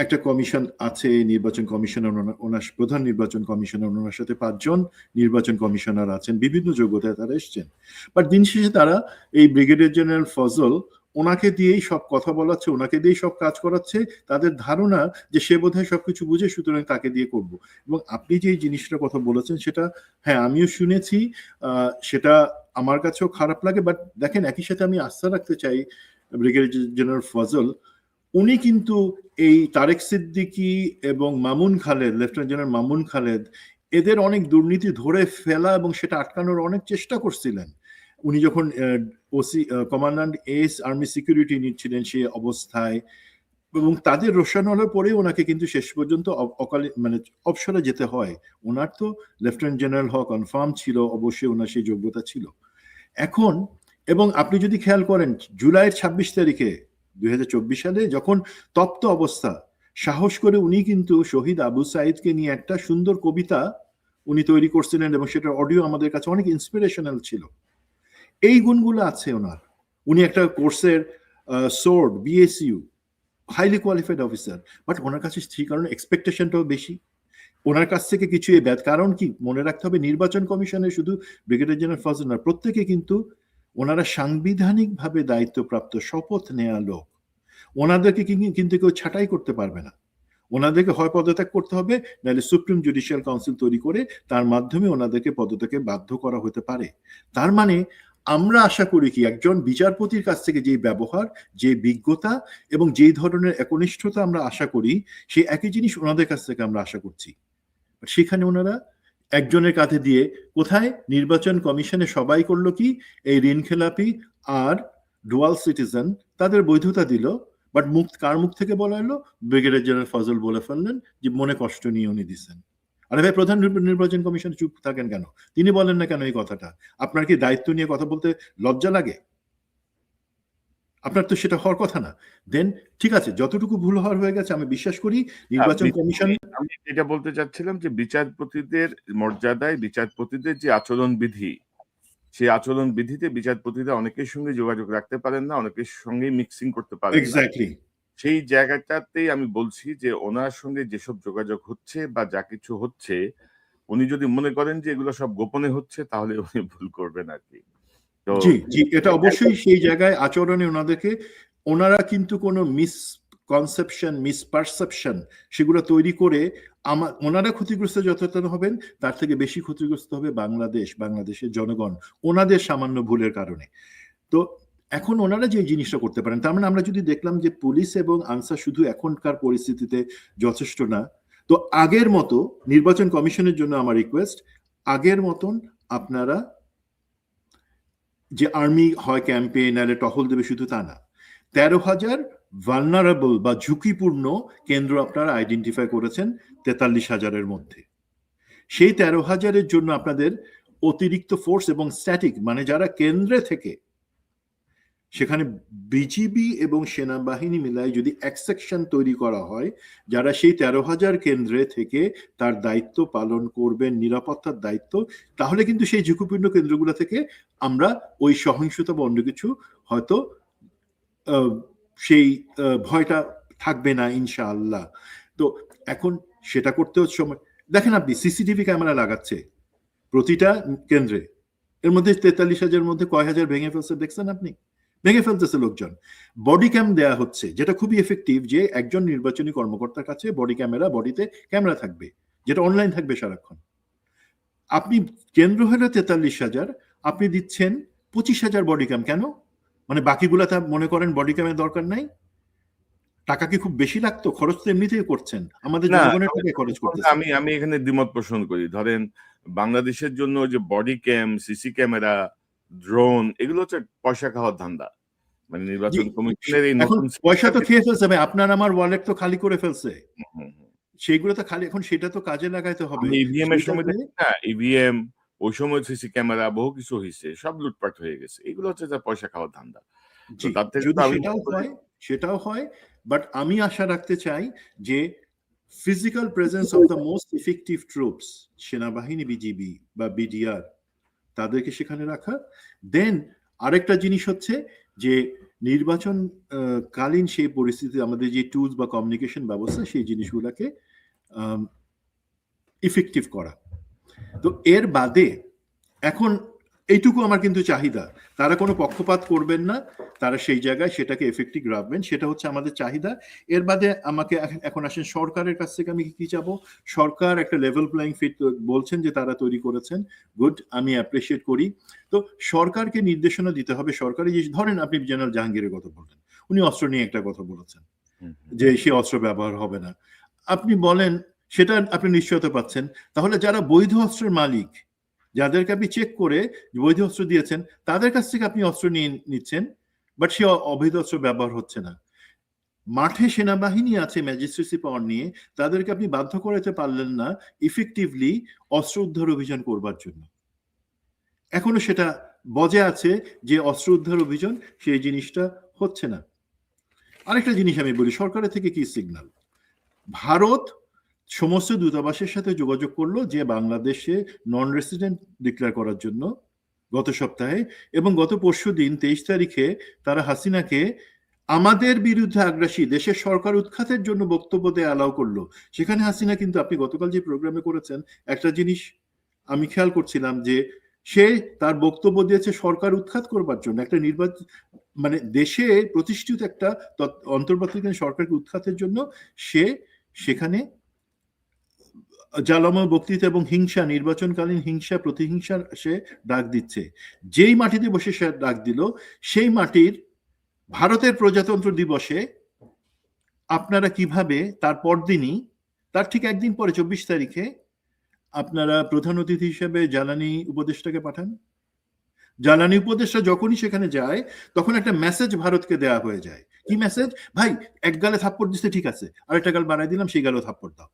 একটা কমিশন আছে, নির্বাচন কমিশনার, ওনার প্রধান নির্বাচন কমিশনার, ওনার সাথে 5 জন নির্বাচন কমিশনার আছেন, বিভিন্ন যোগ্যতায় তারা এসছেন। বাট দিন শেষে তারা এই ব্রিগেডিয়ার জেনারেল ফজল, ওনাকে দিয়েই সব কথা বলাচ্ছে, ওনাকে দিয়েই সব কাজ করাচ্ছে, তাদের ধারণা যে সে বোধহয় সবকিছু বুঝে, সুতরাং তাকে দিয়ে করব। এবং আপনি যে জিনিসটার কথা বলেছেন সেটা হ্যাঁ আমিও শুনেছি, সেটা আমার কাছেও খারাপ লাগে। বাট দেখেন, একই সাথে আমি আস্থা রাখতে চাই ব্রিগেডিয়ার জেনারেল ফজল, উনি কিন্তু এই তারেক সিদ্দিকী এবং মামুন খালেদ, লেফটেন্যান্ট জেনারেল মামুন খালেদ, এদের অনেক দুর্নীতি ধরে ফেলা এবং সেটা আটকানোর অনেক চেষ্টা করছিলেন। উনি যখন OC commandant S army security নিচ্ছিলেন সেই অবস্থায়, এবং তাদের রোশান হওয়ার পরে ওনাকে কিন্তু শেষ পর্যন্ত অকালে মানে অবসরে যেতে হয়। ওনার তো লেফটেন্যান্ট জেনারেল হওয়া কনফার্ম ছিল, অবশ্যই ওনার সেই যোগ্যতা ছিল। এখন এবং আপনি যদি খেয়াল করেন, জুলাইয়ের 26 তারিখে 2024 সালে যখন তপ্ত অবস্থা, সাহস করে উনি কিন্তু শহীদ আবু সাইদকে নিয়ে একটা সুন্দর কবিতা উনি তৈরি করছিলেন, এবং সেটার অডিও আমাদের কাছে অনেক ইন্সপিরেশনাল ছিল। এই গুণগুলো আছে ওনার। উনি একটা কোর্সের সোর্ড বিএসইউ হাইলি কোয়ালিফাইড অফিসার, বাট ওনার কাছে সেই কারণে এক্সপেকটেশনটাও বেশি। ওনার কাছ থেকে কিছু কারণ কি মনে রাখতে হবে, নির্বাচন কমিশনে শুধু ব্রিগেডিয়ার জেনারেল ফজল না, প্রত্যেকে কিন্তু ওনারা সাংবিধানিকভাবে দায়িত্বপ্রাপ্ত শপথ নেয়া লোক। ওনাদেরকে কিন্তু কেউ ছাঁটাই করতে পারবে না। ওনাদেরকে হয় পদত্যাগ করতে হবে, নাহলে সুপ্রিম জুডিশিয়াল কাউন্সিল তৈরি করে তার মাধ্যমে ওনাদেরকে পদত্যাগে বাধ্য করা হতে পারে। তার মানে আমরা আশা করি কি একজন বিচারপতির কাছ থেকে যে ব্যবহার, যে বিজ্ঞতা এবং যেই ধরনের একনিষ্ঠতা আমরা আশা করি, সেই একই জিনিস ওনাদের কাছ থেকে আমরা আশা করছি। সেখানে ওনারা একজনের কাঁধে দিয়ে কোথায় নির্বাচন কমিশনে সবাই করলো কি এই ঋণ খেলাপি আর ডুয়াল সিটিজেন তাদের বৈধতা দিল, বাট কার মুখ থেকে বলা হলো? ব্রিগেডিয়ার জেনারেল ফজল বলে ফেললেন যে মনে কষ্ট নিয়ে উনি দিচ্ছেন। আরে ভাই, প্রধান নির্বাচন কমিশন চুপ থাকেন কেন? তিনি বলেন না কেন এই কথাটা? আপনার কি দায়িত্ব নিয়ে কথা বলতে লজ্জা লাগে? আপনার তো সেটা হওয়ার কথা না। দেন ঠিক আছে, যতটুকু ভুল হওয়ার হয়ে গেছে, আমি বিশ্বাস করি নির্বাচন কমিশন। আমি এটা বলতে চাচ্ছিলাম যে বিচারপতিদের মর্যাদায়, বিচারপতিদের যে আচরণ বিধি, সেই আচরণ বিধিতে বিচারপতিরা অনেকের সঙ্গে যোগাযোগ রাখতে পারেন না, অনেকের সঙ্গে মিক্সিং করতে পারেন না। এক্স্যাক্টলি সেই জায়গাটাতেই আমি বলছি যে ওনার সঙ্গে যেসব যোগাযোগ হচ্ছে বা যা কিছু হচ্ছে, উনি যদি মনে করেন যে এগুলো সব গোপনে হচ্ছে, তাহলে উনি ভুল করবেন আর কি। তো জি জি, এটা অবশ্যই সেই জায়গায় আচরণে ওনাদেরকে, ওনারা কিন্তু কোনো মিসকনসেপশন, মিসপারসেপশন সেগুলো তৈরি করে ওনারা ক্ষতিগ্রস্ত যতটা হবেন, তার থেকে বেশি ক্ষতিগ্রস্ত হবে বাংলাদেশের জনগণ ওনাদের সামান্য ভুলের কারণে। তো এখন ওনারা যে জিনিসটা করতে পারেন, তার মানে আমরা যদি দেখলাম যে পুলিশ এবং আনসার শুধু এখনকার পরিস্থিতিতে যথেষ্ট না, তো আগের মতো নির্বাচন কমিশনের জন্য আমার রিকোয়েস্ট, আগের মতন আপনারা যে আর্মি হয় ক্যাম্পে নাহলে টহল দেবে শুধু তা না, 13,000 ভালনারেবল বা ঝুঁকিপূর্ণ কেন্দ্র আপনারা আইডেন্টিফাই করেছেন 43,000-এর মধ্যে। সেই 13,000-এর জন্য আপনাদের অতিরিক্ত ফোর্স এবং স্ট্যাটিক, মানে যারা কেন্দ্রে থেকে, সেখানে বিজিবি এবং সেনাবাহিনী মিলায় যদি এক সেকশন তৈরি করা হয়, যারা সেই 13,000 কেন্দ্রে থেকে তার দায়িত্ব পালন করবেন, নিরাপত্তার দায়িত্ব, তাহলে কিন্তু সেই ঝুঁকিপূর্ণ কেন্দ্রগুলো থেকে আমরা ওই সহিংসতা বা অন্য কিছু হয়তো সেই ভয়টা থাকবে না ইনশাআল্লাহ। তো এখন সেটা করতে হচ্ছে সময়। দেখেন আপনি সিসিটিভি ক্যামেরা লাগাচ্ছে প্রতিটা কেন্দ্রে, এর মধ্যে 43,000-এর মধ্যে কয় হাজার ভেঙে ফেলছে দেখছেন আপনি? ভেঙে ফেলতেছে লোকজন। বডি ক্যাম দেয়া হচ্ছে, যেটা খুবই এফেক্টিভ, যে একজন নির্বাচনী কর্মকর্তার কাছে বডিতে ক্যামেরা থাকবে, যেটা অনলাইন থাকবে সারাক্ষণ। আপনি কেন্দ্র হলো 43,000, আপনি দিচ্ছেন 25,000 বডি ক্যাম। কেন? মানে বাকিগুলা তা মনে করেন বডি ক্যামের দরকার নাই? টাকা কি খুব বেশি লাগতো? খরচ তো এমনিতেই করছেন, আমাদের না, জনগণের টাকায় খরচ করতেছেন। আমি এখানে দ্বিমত পোষণ করি। ধরেন বাংলাদেশের জন্য যে body cam, CC camera, drone, এগুলো হচ্ছে পয়সা খাওয়ার ধান্দা। মানে নির্বাচন কমিশনের এই এখন নতুন পয়সা তো খেয়ে ফেলছে ভাই, আপনার আমার ওয়ালেট তো খালি করে ফেলছে, হুম, হুম, হুম। সেইগুলো তো খালি, এখন সেটা তো কাজে লাগাইতে হবে। আমি ইভিএম এর সময় সেইটাতে দেখি না, ইভিএম, ওই সময় সিসি ক্যামেরা বহু কিছু হয়েছে, সব লুটপাট হয়ে গেছে। এগুলো হচ্ছে যে পয়সা খাওয়ার ধান্দা। তো জি, তার থেকে যদি তো আমি সেটাও হয়, বাট আমি আশা রাখতে চাই যে physical presence of the most effective troops, সেনাবাহিনী, বিজিবি বা বিডিআর, তাদেরকে সেখানে রাখা। দেন আরেকটা জিনিস হচ্ছে যে নির্বাচন কালীন সেই পরিস্থিতি আমাদের যে টুলস বা কমিউনিকেশন ব্যবস্থা, সেই জিনিসগুলোকে ইফেক্টিভ করা। তো এর বাদে এখন এইটুকু আমার কিন্তু চাহিদা, তারা কোনো পক্ষপাত করবেন না, তারা সেই জায়গায় সেটাকে এফেক্টিভ রাখবেন, সেটা হচ্ছে আমাদের চাহিদা। এর বাদে আমাকে এখন আসেন সরকারের কাছ থেকে আমি কি চাবো? সরকার একটা লেভেল প্লেইং ফিল্ড বলছেন যে তারা তৈরি করেছেন, গুড, আমি অ্যাপ্রিসিয়েট করি। তো সরকারকে নির্দেশনা দিতে হবে। সরকারি যে, ধরেন আপনি জেনারেল জাহাঙ্গীরের কথা বললেন, উনি অস্ত্র নিয়ে একটা কথা বলেছেন যে সে অস্ত্র ব্যবহার হবে না, আপনি বলেন সেটা আপনি নিশ্চয়তা পাচ্ছেন, তাহলে যারা বৈধ অস্ত্রের মালিক, যাদেরকে আপনি চেক করে বৈধ অস্ত্র দিয়েছেন, তাদের কাছ থেকে আপনি অস্ত্র নিয়ে নিচ্ছেন, বাট সে অবৈধ অস্ত্র ব্যবহার হচ্ছে না। মাঠে সেনাবাহিনী আছে ম্যাজিস্ট্রেসি পাওয়ার নিয়ে, তাদেরকে আপনি বাধ্য করাতে পারলেন না ইফেক্টিভলি অস্ত্র উদ্ধার অভিযান করবার জন্য। এখনো সেটা বজায় আছে যে অস্ত্র উদ্ধার অভিযান, সেই জিনিসটা হচ্ছে না। আরেকটা জিনিস আমি বলি, সরকারের থেকে কি সিগন্যাল? ভারত সমস্ত দূতাবাসের সাথে যোগাযোগ করলো যে বাংলাদেশে নন রেসিডেন্ট ডিক্লেয়ার করার জন্য গত সপ্তাহে, এবং গত পরশুদিন 23 তারিখে তারা হাসিনাকে আমাদের বিরুদ্ধে আগ্রাসী দেশের সরকার উৎখাতের জন্য বক্তব্য দিয়ে অ্যালাউ করলো। সেখানে হাসিনা কিন্তু, আপনি গতকাল যে প্রোগ্রামে করেছেন, একটা জিনিস আমি খেয়াল করছিলাম যে সে তার বক্তব্য দিয়েছে সরকার উৎখাত করবার জন্য, একটা নির্বাচন, মানে দেশে প্রতিষ্ঠিত একটা অন্তর্বর্তীকালীন সরকারকে উৎখাতের জন্য সে সেখানে জ্বালাময় বক্তৃতা এবং হিংসা, নির্বাচনকালীন হিংসা প্রতিহিংসার সে ডাক দিচ্ছে। যেই মাটিতে বসে সে ডাক দিল, সেই মাটির ভারতের প্রজাতন্ত্র দিবসে আপনারা কিভাবে তার পরদিনই, তার ঠিক একদিন পরে 24 তারিখে আপনারা প্রধান অতিথি হিসেবে জ্বালানি উপদেষ্টাকে পাঠান। জ্বালানি উপদেষ্টা যখনই সেখানে যায় তখন একটা মেসেজ ভারতকে দেয়া হয়ে যায়। কি মেসেজ? ভাই এক গালে থাপ্পড় দিচ্ছে ঠিক আছে, আরেকটা গাল বাড়াই দিলাম, সেই গালেও থাপ্পড় দাও।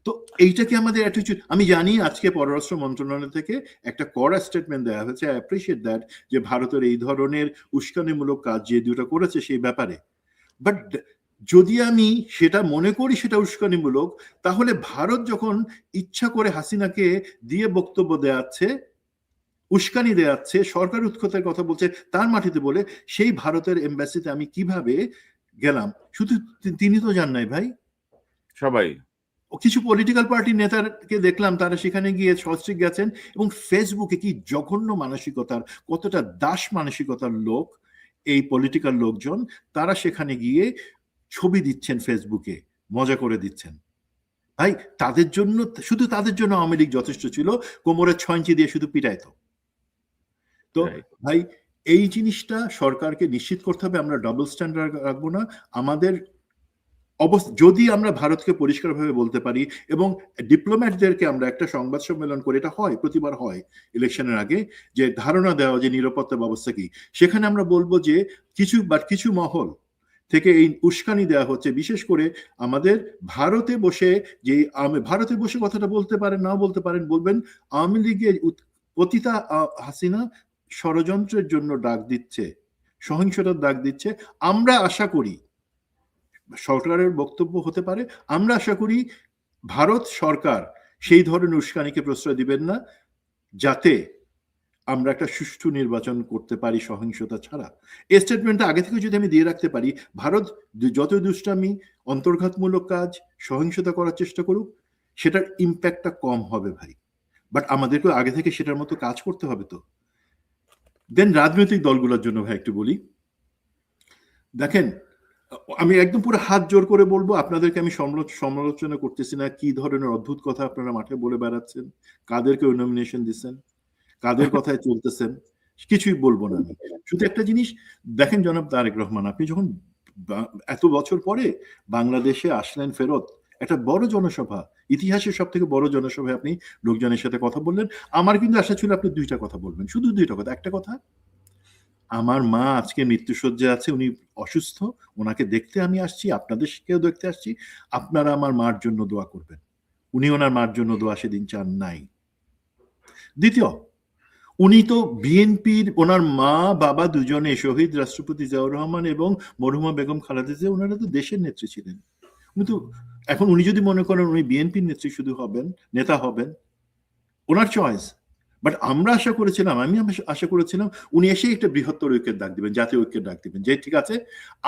তো এইটা কি আমাদের অ্যাটিটিউড? আমি জানি আজকে পররাষ্ট্র মন্ত্রণালয় থেকে একটা কড়া স্টেটমেন্ট দেওয়া হয়েছে, আই অ্যাপ্রিশিয়েট দ্যাট, যে ভারতের এই ধরনের উস্কানিমূলক কাজ যে দুটো করেছে সেই ব্যাপারে। বাট যদি আমি সেটা মনে করি সেটা উস্কানিমূলক, তাহলে ভারত যখন ইচ্ছা করে হাসিনাকে দিয়ে বক্তব্য দেওয়াচ্ছে, উস্কানি দেওয়াচ্ছে, সরকার উৎখাতের কথা বলছে তার মাটিতে বলে, সেই ভারতের এম্বাসিতে আমি কিভাবে গেলাম? শুধু তিনি তো যান নাই ভাই, সবাই। কিছু পলিটিক্যাল পার্টির নেতাকে দেখলাম তারা সেখানে গিয়ে সস্ত্রীক গেছেন, এবং ফেসবুকে কি জঘন্য মানসিকতার, কতটা দাস মানসিকতার লোক এই পলিটিক্যাল লোকজন, তারা সেখানে গিয়ে ছবি দিচ্ছেন ফেসবুকে, মজা করে দিচ্ছেন। ভাই তাদের জন্য, শুধু তাদের জন্য আওয়ামী লীগ যথেষ্ট ছিল, কোমরের 6 ইঞ্চি দিয়ে শুধু পিটাইতো। তো ভাই এই জিনিসটা সরকারকে নিশ্চিত করতে হবে, আমরা ডাবল স্ট্যান্ডার্ড রাখবো না। আমাদের যদি আমরা ভারতকে পরিষ্কারভাবে বলতে পারি, এবং ডিপ্লোম্যাটদেরকে আমরা একটা সংবাদ সম্মেলন করে, এটা হয় প্রতিবার হয় ইলেকশনের আগে, যে ধারণা দেওয়া যে নিরাপত্তা ব্যবস্থা কি, সেখানে আমরা বলবো যে কিছু মহল থেকে এই উস্কানি দেওয়া হচ্ছে, বিশেষ করে আমাদের ভারতে বসে, যে ভারতে বসে কথাটা বলতে পারেন, নাও বলতে পারেন, বলবেন আওয়ামী লীগের পতিতা হাসিনা ষড়যন্ত্রের জন্য ডাক দিচ্ছে, সহিংসতার ডাক দিচ্ছে। আমরা আশা করি, সরকারের বক্তব্য হতে পারে, আমরা আশা করি ভারত সরকার সেই ধরনের উস্কানিকে প্রশ্রয় দিবেন না, যাতে আমরা একটা সুষ্ঠু নির্বাচন করতে পারি সহিংসতা ছাড়া। এই স্টেটমেন্টটা আগে থেকে যদি আমি দিয়ে রাখতে পারি, ভারত যত দুষ্টামি, অন্তর্ঘাতমূলক কাজ, সহিংসতা করার চেষ্টা করুক, সেটার ইম্প্যাক্টটা কম হবে ভাই। বাট আমাদেরকে আগে থেকে সেটার মতো কাজ করতে হবে। তো দেন রাজনৈতিক দলগুলোর জন্য ভাই একটু বলি, দেখেন আমি একদম পুরো হাত জোর করে বলবো, আপনাদেরকে আমি সমালোচনা করতেছি না, কি ধরনের অদ্ভুত কথা আপনারা মাঠে বলে বেড়াচ্ছেন, কাদেরকে নমিনেশন দিচ্ছেন, কাদের কথায় চলতেছেন, কিছুই বলবো না আমি। শুধু একটা জিনিস দেখেন, জনাব তারেক রহমান, আপনি যখন এত বছর পরে বাংলাদেশে আসলেন ফেরত, একটা বড় জনসভা, ইতিহাসের সব থেকে বড় জনসভায় আপনি লোকজনের সাথে কথা বললেন। আমার কিন্তু আশা ছিল আপনি দুইটা কথা বলবেন, শুধু দুইটা কথা। একটা কথা, আমার মা আজকে মৃত্যুসজ্জায় আছে, উনি অসুস্থ, ওনাকে দেখতে আমি আসছি, আপনাদেরকেও দেখতে আসছি, আপনারা আমার মার জন্য দোয়া করবেন। উনি ওনার মার জন্য দোয়া সেদিন চান নাই। দ্বিতীয়, উনি তো বিএনপির, ওনার মা বাবা দুজনে শহীদ রাষ্ট্রপতি জিয়াউর রহমান এবং মরহুমা বেগম খালেদা জিয়া, ওনারা তো দেশের নেত্রী ছিলেন। উনি তো, এখন উনি যদি মনে করেন উনি বিএনপির নেত্রী শুধু হবেন, নেতা হবেন, ওনার চয়েস। বাট আমরা আশা করেছিলাম, আমি আশা করেছিলাম উনি এসে একটা বৃহত্তর ঐক্যের ডাক দিবেন, জাতীয় ঐক্যের ডাক দিবেন, যে ঠিক আছে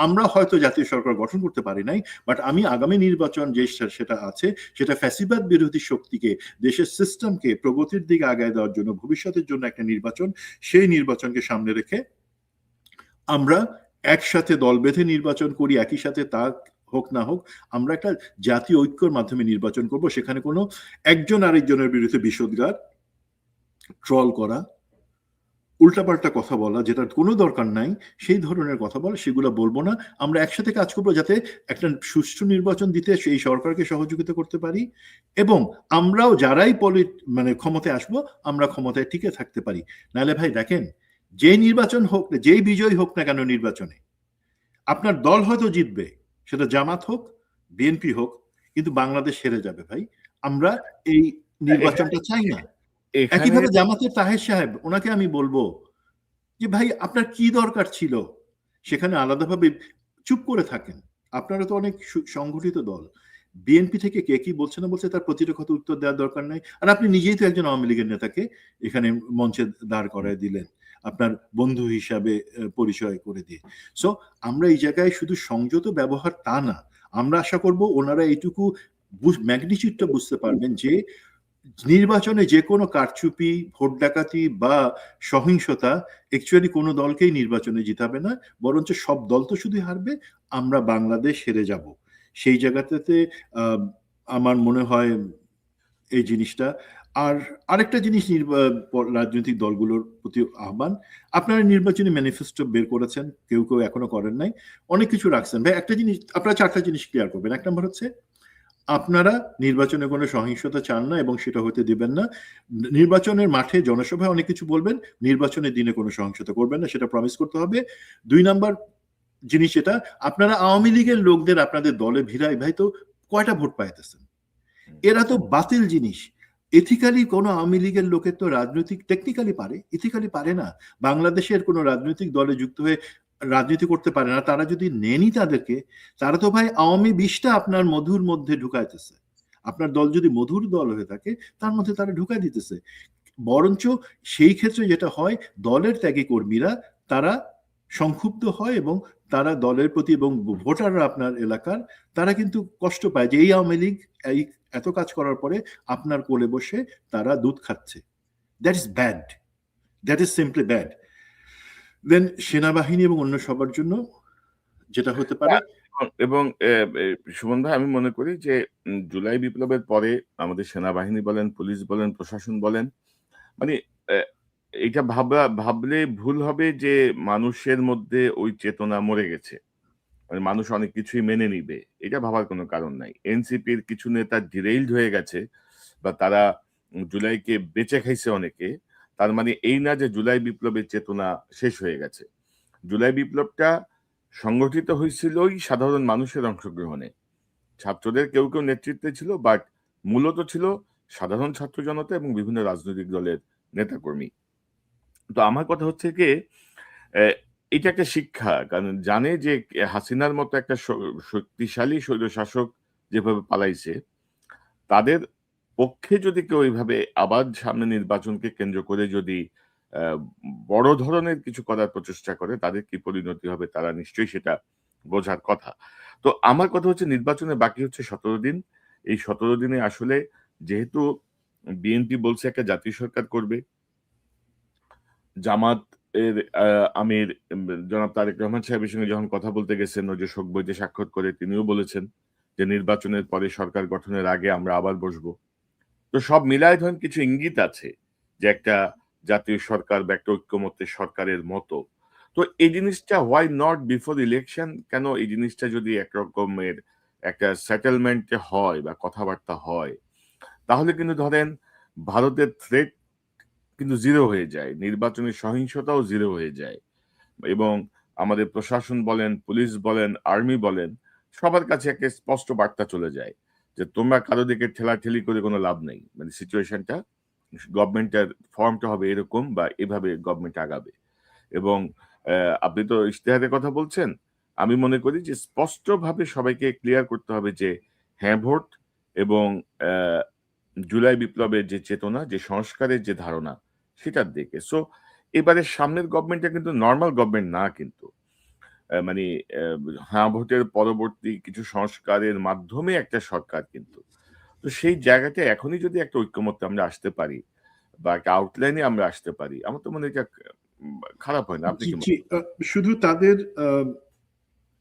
আমরা হয়তো জাতীয় সরকার গঠন করতে পারি নাই, বাট আমি আগামী নির্বাচন যে সেটা আছে, সেটা ফ্যাসিবাদ বিরোধী শক্তিকে, দেশের সিস্টেমকে প্রগতির দিকে আগায় দেওয়ার জন্য, ভবিষ্যতের জন্য একটা নির্বাচন, সেই নির্বাচনকে সামনে রেখে আমরা একসাথে দল বেঁধে নির্বাচন করি, একই সাথে তা হোক না হোক আমরা একটা জাতীয় ঐক্যের মাধ্যমে নির্বাচন করব। সেখানে কোনো একজন আরেকজনের বিরুদ্ধে বিষোদ্গার, ট্রল করা, উল্টাপাল্টা কথা বলা, যেটার কোনো দরকার নাই, সেই ধরনের কথা বলা, সেগুলো বলবো না। আমরা একসাথে কাজ করবো যাতে একটা সুষ্ঠু নির্বাচন দিতে সেই সরকারকে সহযোগিতা করতে পারি, এবং আমরাও যারাই ক্ষমতায় আসবো, আমরা ক্ষমতায় টিকে থাকতে পারি। নাহলে ভাই দেখেন, যে নির্বাচন হোক, যেই বিজয় হোক না কেন নির্বাচনে, আপনার দল হয়তো জিতবে, সেটা জামাত হোক, বিএনপি হোক, কিন্তু বাংলাদেশ হেরে যাবে ভাই। আমরা এই নির্বাচনটা চাই না। একইভাবে জামাতের তাহের সাহেব, ওনাকে আমি বলবো যে ভাই আপনার কি দরকার ছিল সেখানে আলাদাভাবে চুপ করে থাকেন? আপনারা তো অনেক সংগঠিত দল, বিএনপি থেকে কে কি বলছে না বলছে তার প্রতিটা কথা উত্তর দেওয়ার দরকার নাই। আর আপনি নিজেই তো একজন আওয়ামী লীগের নেতাকে এখানে মঞ্চে দাঁড় করায় দিলেন আপনার বন্ধু হিসাবে পরিচয় করে দিয়ে। সো আমরা এই জায়গায় শুধু সংযত ব্যবহার তা না, আমরা আশা করব ওনারা এইটুকু ম্যাগনিটিউডটা বুঝতে পারবেন যে নির্বাচনে যে কোনো কারচুপি, ভোট ডাকাতি বা সহিংসতা অ্যাকচুয়ালি কোনো দলকেই নির্বাচনে জিতাবে না, বরঞ্চ সব দল তো শুধু হারবে, আমরা বাংলাদেশ হেরে যাব। সেই জায়গাটাতে আমার মনে হয় এই জিনিসটা। আর আরেকটা জিনিস রাজনৈতিক দলগুলোর প্রতি আহ্বান, আপনারা নির্বাচনী ম্যানিফেস্টো বের করেছেন, কেউ কেউ এখনো করেন নাই, অনেক কিছু রাখছেন ভাই। একটা জিনিস আপনারা 4টা জিনিস ক্লিয়ার করবেন। এক নম্বর হচ্ছে আপনারা নির্বাচনে কোনো সহিংসতা চান না এবং সেটা হতে দিবেন না। নির্বাচনের মাঠে জনসভায় অনেক কিছু বলবেন, নির্বাচনের দিনে কোনো সহিংসতা করবেন না, সেটা প্রমিস করতে হবে। 2 নাম্বার জিনিস এটা, আপনারা আওয়ামী লীগের লোকদের আপনাদের দলে ভিড়াই ভাই তো কয়টা ভোট পাইতেছেন? এরা তো বাতিল জিনিস। এথিক্যালি কোনো আওয়ামী লীগের লোকের তো রাজনৈতিক টেকনিক্যালি পারে, ইথিক্যালি পারে না। বাংলাদেশের কোনো রাজনৈতিক দলে যুক্ত হয়ে রাজনীতি করতে পারে না। তারা যদি নেনই তাদেরকে, তারা তো ভাই আওয়ামী বিষটা আপনার মধুর মধ্যে ঢুকাইতেছে। আপনার দল যদি মধুর দল হয়ে থাকে তার মধ্যে তারা ঢুকাই দিতেছে। বরঞ্চ সেই ক্ষেত্রে যেটা হয়, দলের ত্যাগী কর্মীরা তারা সংক্ষুব্ধ হয় এবং তারা দলের প্রতি এবং ভোটাররা আপনার এলাকার তারা কিন্তু কষ্ট পায় যে এই আওয়ামী লীগ এই এত কাজ করার পরে আপনার কোলে বসে তারা দুধ খাচ্ছে। That is bad, that is simply bad. Then সেনাবাহিনী এবং অন্য সবার জন্য যেটা হতে পারে, এবং সুমন ভাই, আমি মনে করি যে জুলাই বিপ্লবের পরে আমাদের সেনাবাহিনী বলেন, পুলিশ বলেন, প্রশাসন বলেন, মানে এটা ভাবলে ভুল হবে যে মানুষের মধ্যে ওই চেতনা মরে গেছে, মানে মানুষ অনেক কিছুই মেনে নিবে, এটা ভাবার কোনো কারণ নাই। এনসিপির কিছু নেতা ডিরেইলড হয়ে গেছে বা তারা জুলাইকে বেঁচে খাইছে অনেকে, তার মানে এই না যে জুলাই বিপ্লবের চেতনা শেষ হয়ে গেছে। জুলাই বিপ্লবটা সংগঠিত হয়েছিল ওই সাধারণ মানুষের অংশগ্রহণে, ছাত্রদের কেউ কেউ নেতৃত্বে ছিল, বাট মূলত ছিল সাধারণ ছাত্র জনতা এবং বিভিন্ন রাজনৈতিক দলের নেতাকর্মী। তো আমার কথা হচ্ছে কি, এটা একটা শিক্ষা, কারণ জানে যে হাসিনার মতো একটা শক্তিশালী স্বৈরশাসক যেভাবে পালাইছে, তাদের পক্ষে যদি কেউ এইভাবে আবার সামনে নির্বাচনকে কেন্দ্র করে যদি বড় ধরনের কিছু করার প্রচেষ্টা করে, তাদের কি পরিণতি হবে তারা নিশ্চয়ই সেটা বোঝার কথা। তো আমার কথা হচ্ছে নির্বাচনে বাকি হচ্ছে 17 দিন। এই 17 দিনে আসলে যেহেতু বিএনপি বলছে একটা জাতীয় সরকার করবে, জামাত এর আমির জনাব তারেক রহমান সাহেবের সঙ্গে যখন কথা বলতে গেছেন, ওই যে শোক বইতে স্বাক্ষর করে, তিনিও বলেছেন যে নির্বাচনের পরে সরকার গঠনের আগে আমরা আবার বসবো। তো সব মিলায় ধরেন কিছু ইঙ্গিত আছে যে একটা জাতীয় সরকার বা একটা ঐক্যমত্যের সরকারের মতো। তো এই জিনিসটা হোয়াই নট বিফোর ইলেকশন, কেন এই জিনিসটা যদি একরকমের একটা সেটেলমেন্টে হয় বা কথাবার্তা হয়, তাহলে কিন্তু ধরেন ভারতের থ্রেট কিন্তু জিরো হয়ে যায়, নির্বাচনের সহিংসতাও জিরো হয়ে যায়, এবং আমাদের প্রশাসন বলেন, পুলিশ বলেন, আর্মি বলেন, সবার কাছে একটা স্পষ্ট বার্তা চলে যায় যে তোমরা কারো দিকে ঠেলাঠেলি করে কোনো লাভ নেই, মানে সিচুয়েশনটা, গভর্নমেন্টের ফর্মটা হবে এরকম বা এভাবে গভর্নমেন্ট আগাবে। এবং আপনি তো ইশতেহারের কথা বলছেন, আমি মনে করি যে স্পষ্টভাবে সবাইকে ক্লিয়ার করতে হবে যে হ্যাঁ ভোট এবং জুলাই বিপ্লবের যে চেতনা, যে সংস্কারের যে ধারণা, সেটার দিকে। সো এবারে সামনের গভর্নমেন্টটা কিন্তু নর্মাল গভর্নমেন্ট না, কিন্তু মানে হ্যাঁ ভোটের পরবর্তী কিছু সংস্কারের মাধ্যমে একটা সরকার কিন্তু। তো সেই জায়গাটা এখনই যদি একটা ঐক্যমত্যে আমরা আসতে পারি বা একটা আউটলাইনে আমরা আসতে পারি, আমার তো মনে হয় এটা খারাপ হয় না। আপনি কি জি, শুধু তাদের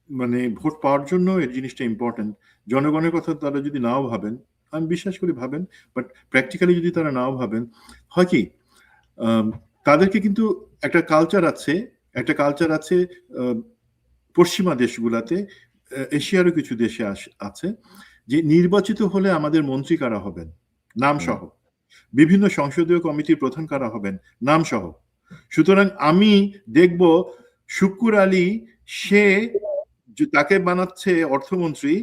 মানে ভোট পাওয়ার জন্য এই জিনিসটা ইম্পর্টেন্ট। জনগণের কথা তারা যদি নাও ভাবেন, আমি বিশ্বাস করি ভাবেন, বাট প্র্যাকটিক্যালি যদি তারা নাও ভাবেন, হয় কি তাদেরকে কিন্তু একটা কালচার আছে পশ্চিমা দেশগুলাতে, এশিয়ারও কিছু দেশে আছে যে নির্বাচিত হলে আমাদের মন্ত্রী কারা হবেন নাম সহ, বিভিন্ন সংসদীয় কমিটির প্রধান কারা হবেন নাম সহ। সুতরাং আমি দেখব শুক্কুর আলী, সে তাকে বানাচ্ছে অর্থমন্ত্রী,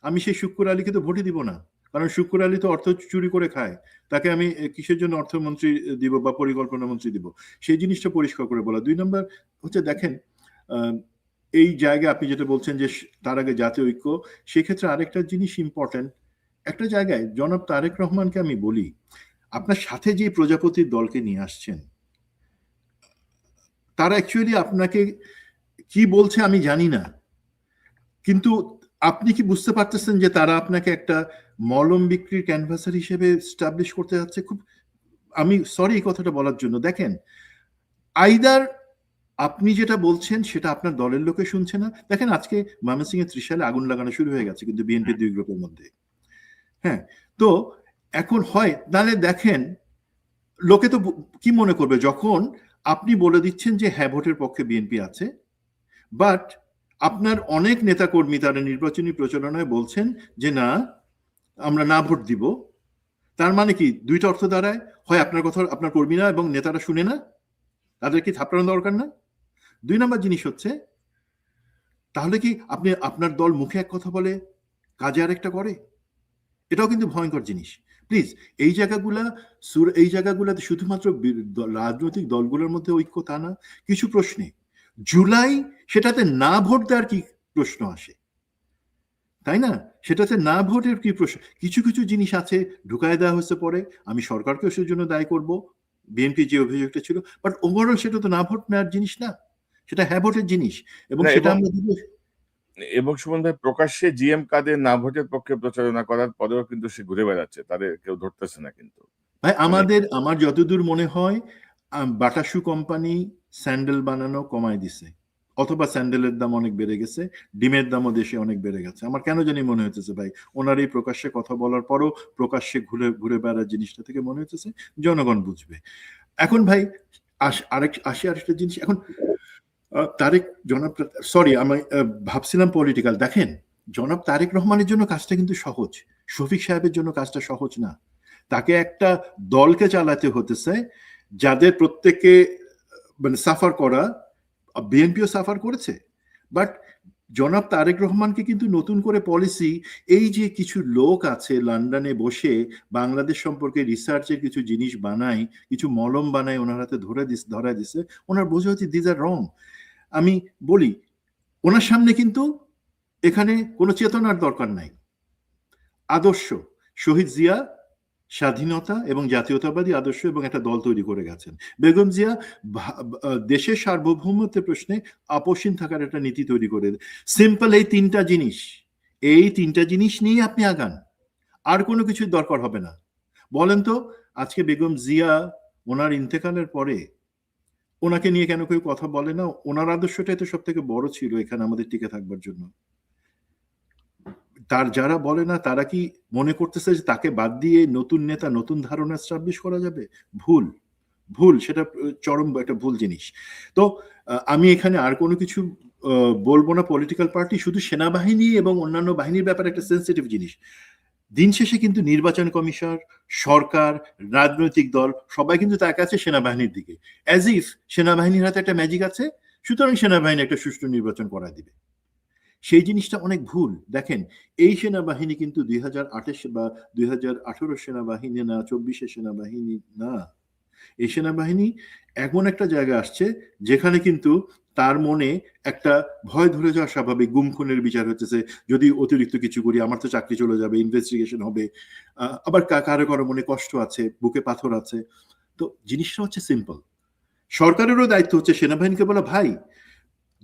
আমি সেই শুক্কুর আলীকে তো ভোটই দিব না, কারণ শুক্কুর আলী তো অর্থ চুরি করে খায়, তাকে আমি কিসের জন্য অর্থমন্ত্রী দিব বা পরিকল্পনা মন্ত্রী দিব? সেই জিনিসটা পরিষ্কার করে বলা। 2 নম্বর হচ্ছে দেখেন, এই জায়গায় আপনি যেটা বলছেন যে তার আগে জাতীয় ঐক্য, সেক্ষেত্রে আরেকটা জিনিস ইম্পর্টেন্ট। একটা জায়গায় জনাব তারেক রহমানকে আমি বলি, আপনার সাথে যে প্রজাপতির দলকে নিয়ে আসছেন, তারা অ্যাকচুয়ালি আপনাকে কি বলছে আমি জানি না, কিন্তু আপনি কি বুঝতে পারতেছেন যে তারা আপনাকে একটা মলম বিক্রির ক্যানভাসার হিসেবে স্টাবলিশ করতে যাচ্ছে? খুব আমি সরি এই কথাটা বলার জন্য। দেখেন, আইদার আপনি যেটা বলছেন সেটা আপনার দলের লোকে শুনছে না। দেখেন আজকে ময়মনসিংহে ত্রিশালে আগুন লাগানো শুরু হয়ে গেছে কিন্তু বিএনপির 2 গ্রুপের মধ্যে। হ্যাঁ, তো এখন হয় তাহলে দেখেন লোকে তো কি মনে করবে যখন আপনি বলে দিচ্ছেন যে হ্যাঁ ভোটের পক্ষে বিএনপি আছে, বাট আপনার অনেক নেতাকর্মী তারা নির্বাচনী প্রচারণায় বলছেন যে না আমরা না ভোট দিব। তার মানে কি দুইটা অর্থ দাঁড়ায়, হয় আপনার কথা আপনার কর্মীরা এবং নেতারা শুনে না, তাদের কি থাপড়ানো দরকার না। 2 নম্বর জিনিস হচ্ছে তাহলে কি আপনি আপনার দল মুখে এক কথা বলে কাজে আরেকটা করে, এটাও কিন্তু ভয়ঙ্কর জিনিস। প্লিজ এই জায়গাগুলাতে শুধুমাত্র রাজনৈতিক দলগুলোর মধ্যে ঐক্য তা না, কিছু প্রশ্নে জুলাই সেটাতে না ভোট দেওয়ার কি প্রশ্ন আসে, তাই না? সেটাতে না ভোটের কি প্রশ্ন, কিছু কিছু জিনিস আছে ঢুকায় দেওয়া হয়েছে পরে, আমি সরকারকেও সেজন্য দায়ী করব, বিএনপি যে অভিযোগটা ছিল, বাট ওভারঅল সেটা তো না ভোট নেওয়ার জিনিস না, সেটা হ্যাঁ ভোটের জিনিস। এবং না, সেটা আমরা এবং সুমন ভাই প্রকাশ্যে জিএম কাদের না ভোটের পক্ষে প্রচারণা করার পরেও কিন্তু সে ঘুরে বেড়াচ্ছে, তাদের কেউ ধরতেছে না কিন্তু। ভাই আমার যতদূর মনে হয় বাটা শু কোম্পানি স্যান্ডেল বানানো কমায় দিছে, অথবা স্যান্ডেলের দাম অনেক বেড়ে গেছে, ডিমের দামও দেশে অনেক বেড়ে গেছে। আমার কেন জানি মনে হইতেছে ভাই ওনার এই প্রকাশ্যে কথা বলার পরও প্রকাশ্যে ঘুরে ঘুরে বেড়ার জিনিসটা থেকে মনে হইতেছে জনগণ বুঝবে। এখন ভাই আরেকটা জিনিস, এখন তারেক জনাব সরি আমি ভাবছিলাম পলিটিক্যাল, দেখেন জনাব তারেক রহমানের জন্য কাজটা কিন্তু সহজ, শফিক সাহেবের জন্য কাজটা সহজ না। তাকে একটা দলকে চালাতে হতেছে যাদের প্রত্যেকে মানে সাফার করা, বিএনপিও সাফার করেছে, বাট জনাব তারেক রহমানকে কিন্তু নতুন করে পলিসি, এই যে কিছু লোক আছে লন্ডনে বসে বাংলাদেশ সম্পর্কে রিসার্চের কিছু জিনিস বানায়, কিছু মলম বানায় ওনার হাতে ধরা দিছে, ওনার বোঝা হচ্ছে দিজ আর রং। আমি বলি ওনার সামনে কিন্তু এখানে কোনো চেতনার দরকার নাই, আদর্শ শহীদ জিয়া স্বাধীনতা এবং জাতীয়তাবাদী আদর্শ এবং একটা দল তৈরি করে গেছেন। বেগম জিয়া দেশের সার্বভৌমত্বের প্রশ্নে আপোষহীন থাকার একটা নীতি তৈরি করে, সিম্পল এই তিনটা জিনিস নিয়ে আপনি আগান, আর কোনো কিছুর দরকার হবে না। বলেন তো আজকে বেগম জিয়া ওনার ইন্তেকালের পরে ওনাকে নিয়ে কেন কেউ কথা বলে না? ওনার আদর্শটাই তো সব থেকে বড় ছিল এখানে আমাদের টিকে থাকবার জন্য। তার যারা বলে না তারা কি মনে করতেছে যে তাকে বাদ দিয়ে নতুন নেতা নতুন ধারণা এস্টাবলিশ করা যাবে? ভুল, সেটা চরম একটা ভুল জিনিস। তো আমি এখানে আর কোনো কিছু বলবো না। পলিটিক্যাল পার্টি শুধু সেনাবাহিনী এবং অন্যান্য বাহিনীর ব্যাপারে একটা সেন্সিটিভ জিনিস। দিন শেষে কিন্তু নির্বাচন কমিশন, সরকার, রাজনৈতিক দল সবাই কিন্তু তার কাছে সেনাবাহিনীর দিকে, অ্যাজ ইফ সেনাবাহিনীর হাতে একটা ম্যাজিক আছে, সুতরাং সেনাবাহিনী একটা সুষ্ঠু নির্বাচন করা দিবে। সেই জিনিসটা অনেক ভুল। দেখেন এই সেনাবাহিনী কিন্তু 2028 বা 2018 সেনাবাহিনী না, 24 সেনাবাহিনী না। এই সেনাবাহিনী এমন একটা জায়গা আসছে যেখানে কিন্তু তার মনে একটা ভয় ধরে যাওয়া স্বাভাবিক, গুম খুনের বিচার হচ্ছে, যদি অতিরিক্ত কিছু করি আমার তো চাকরি চলে যাবে, ইনভেস্টিগেশন হবে, আবার কারো কারো মনে কষ্ট আছে, বুকে পাথর আছে। তো জিনিসটা হচ্ছে সিম্পল। সরকারেরও দায়িত্ব হচ্ছে সেনাবাহিনীকে বলা, ভাই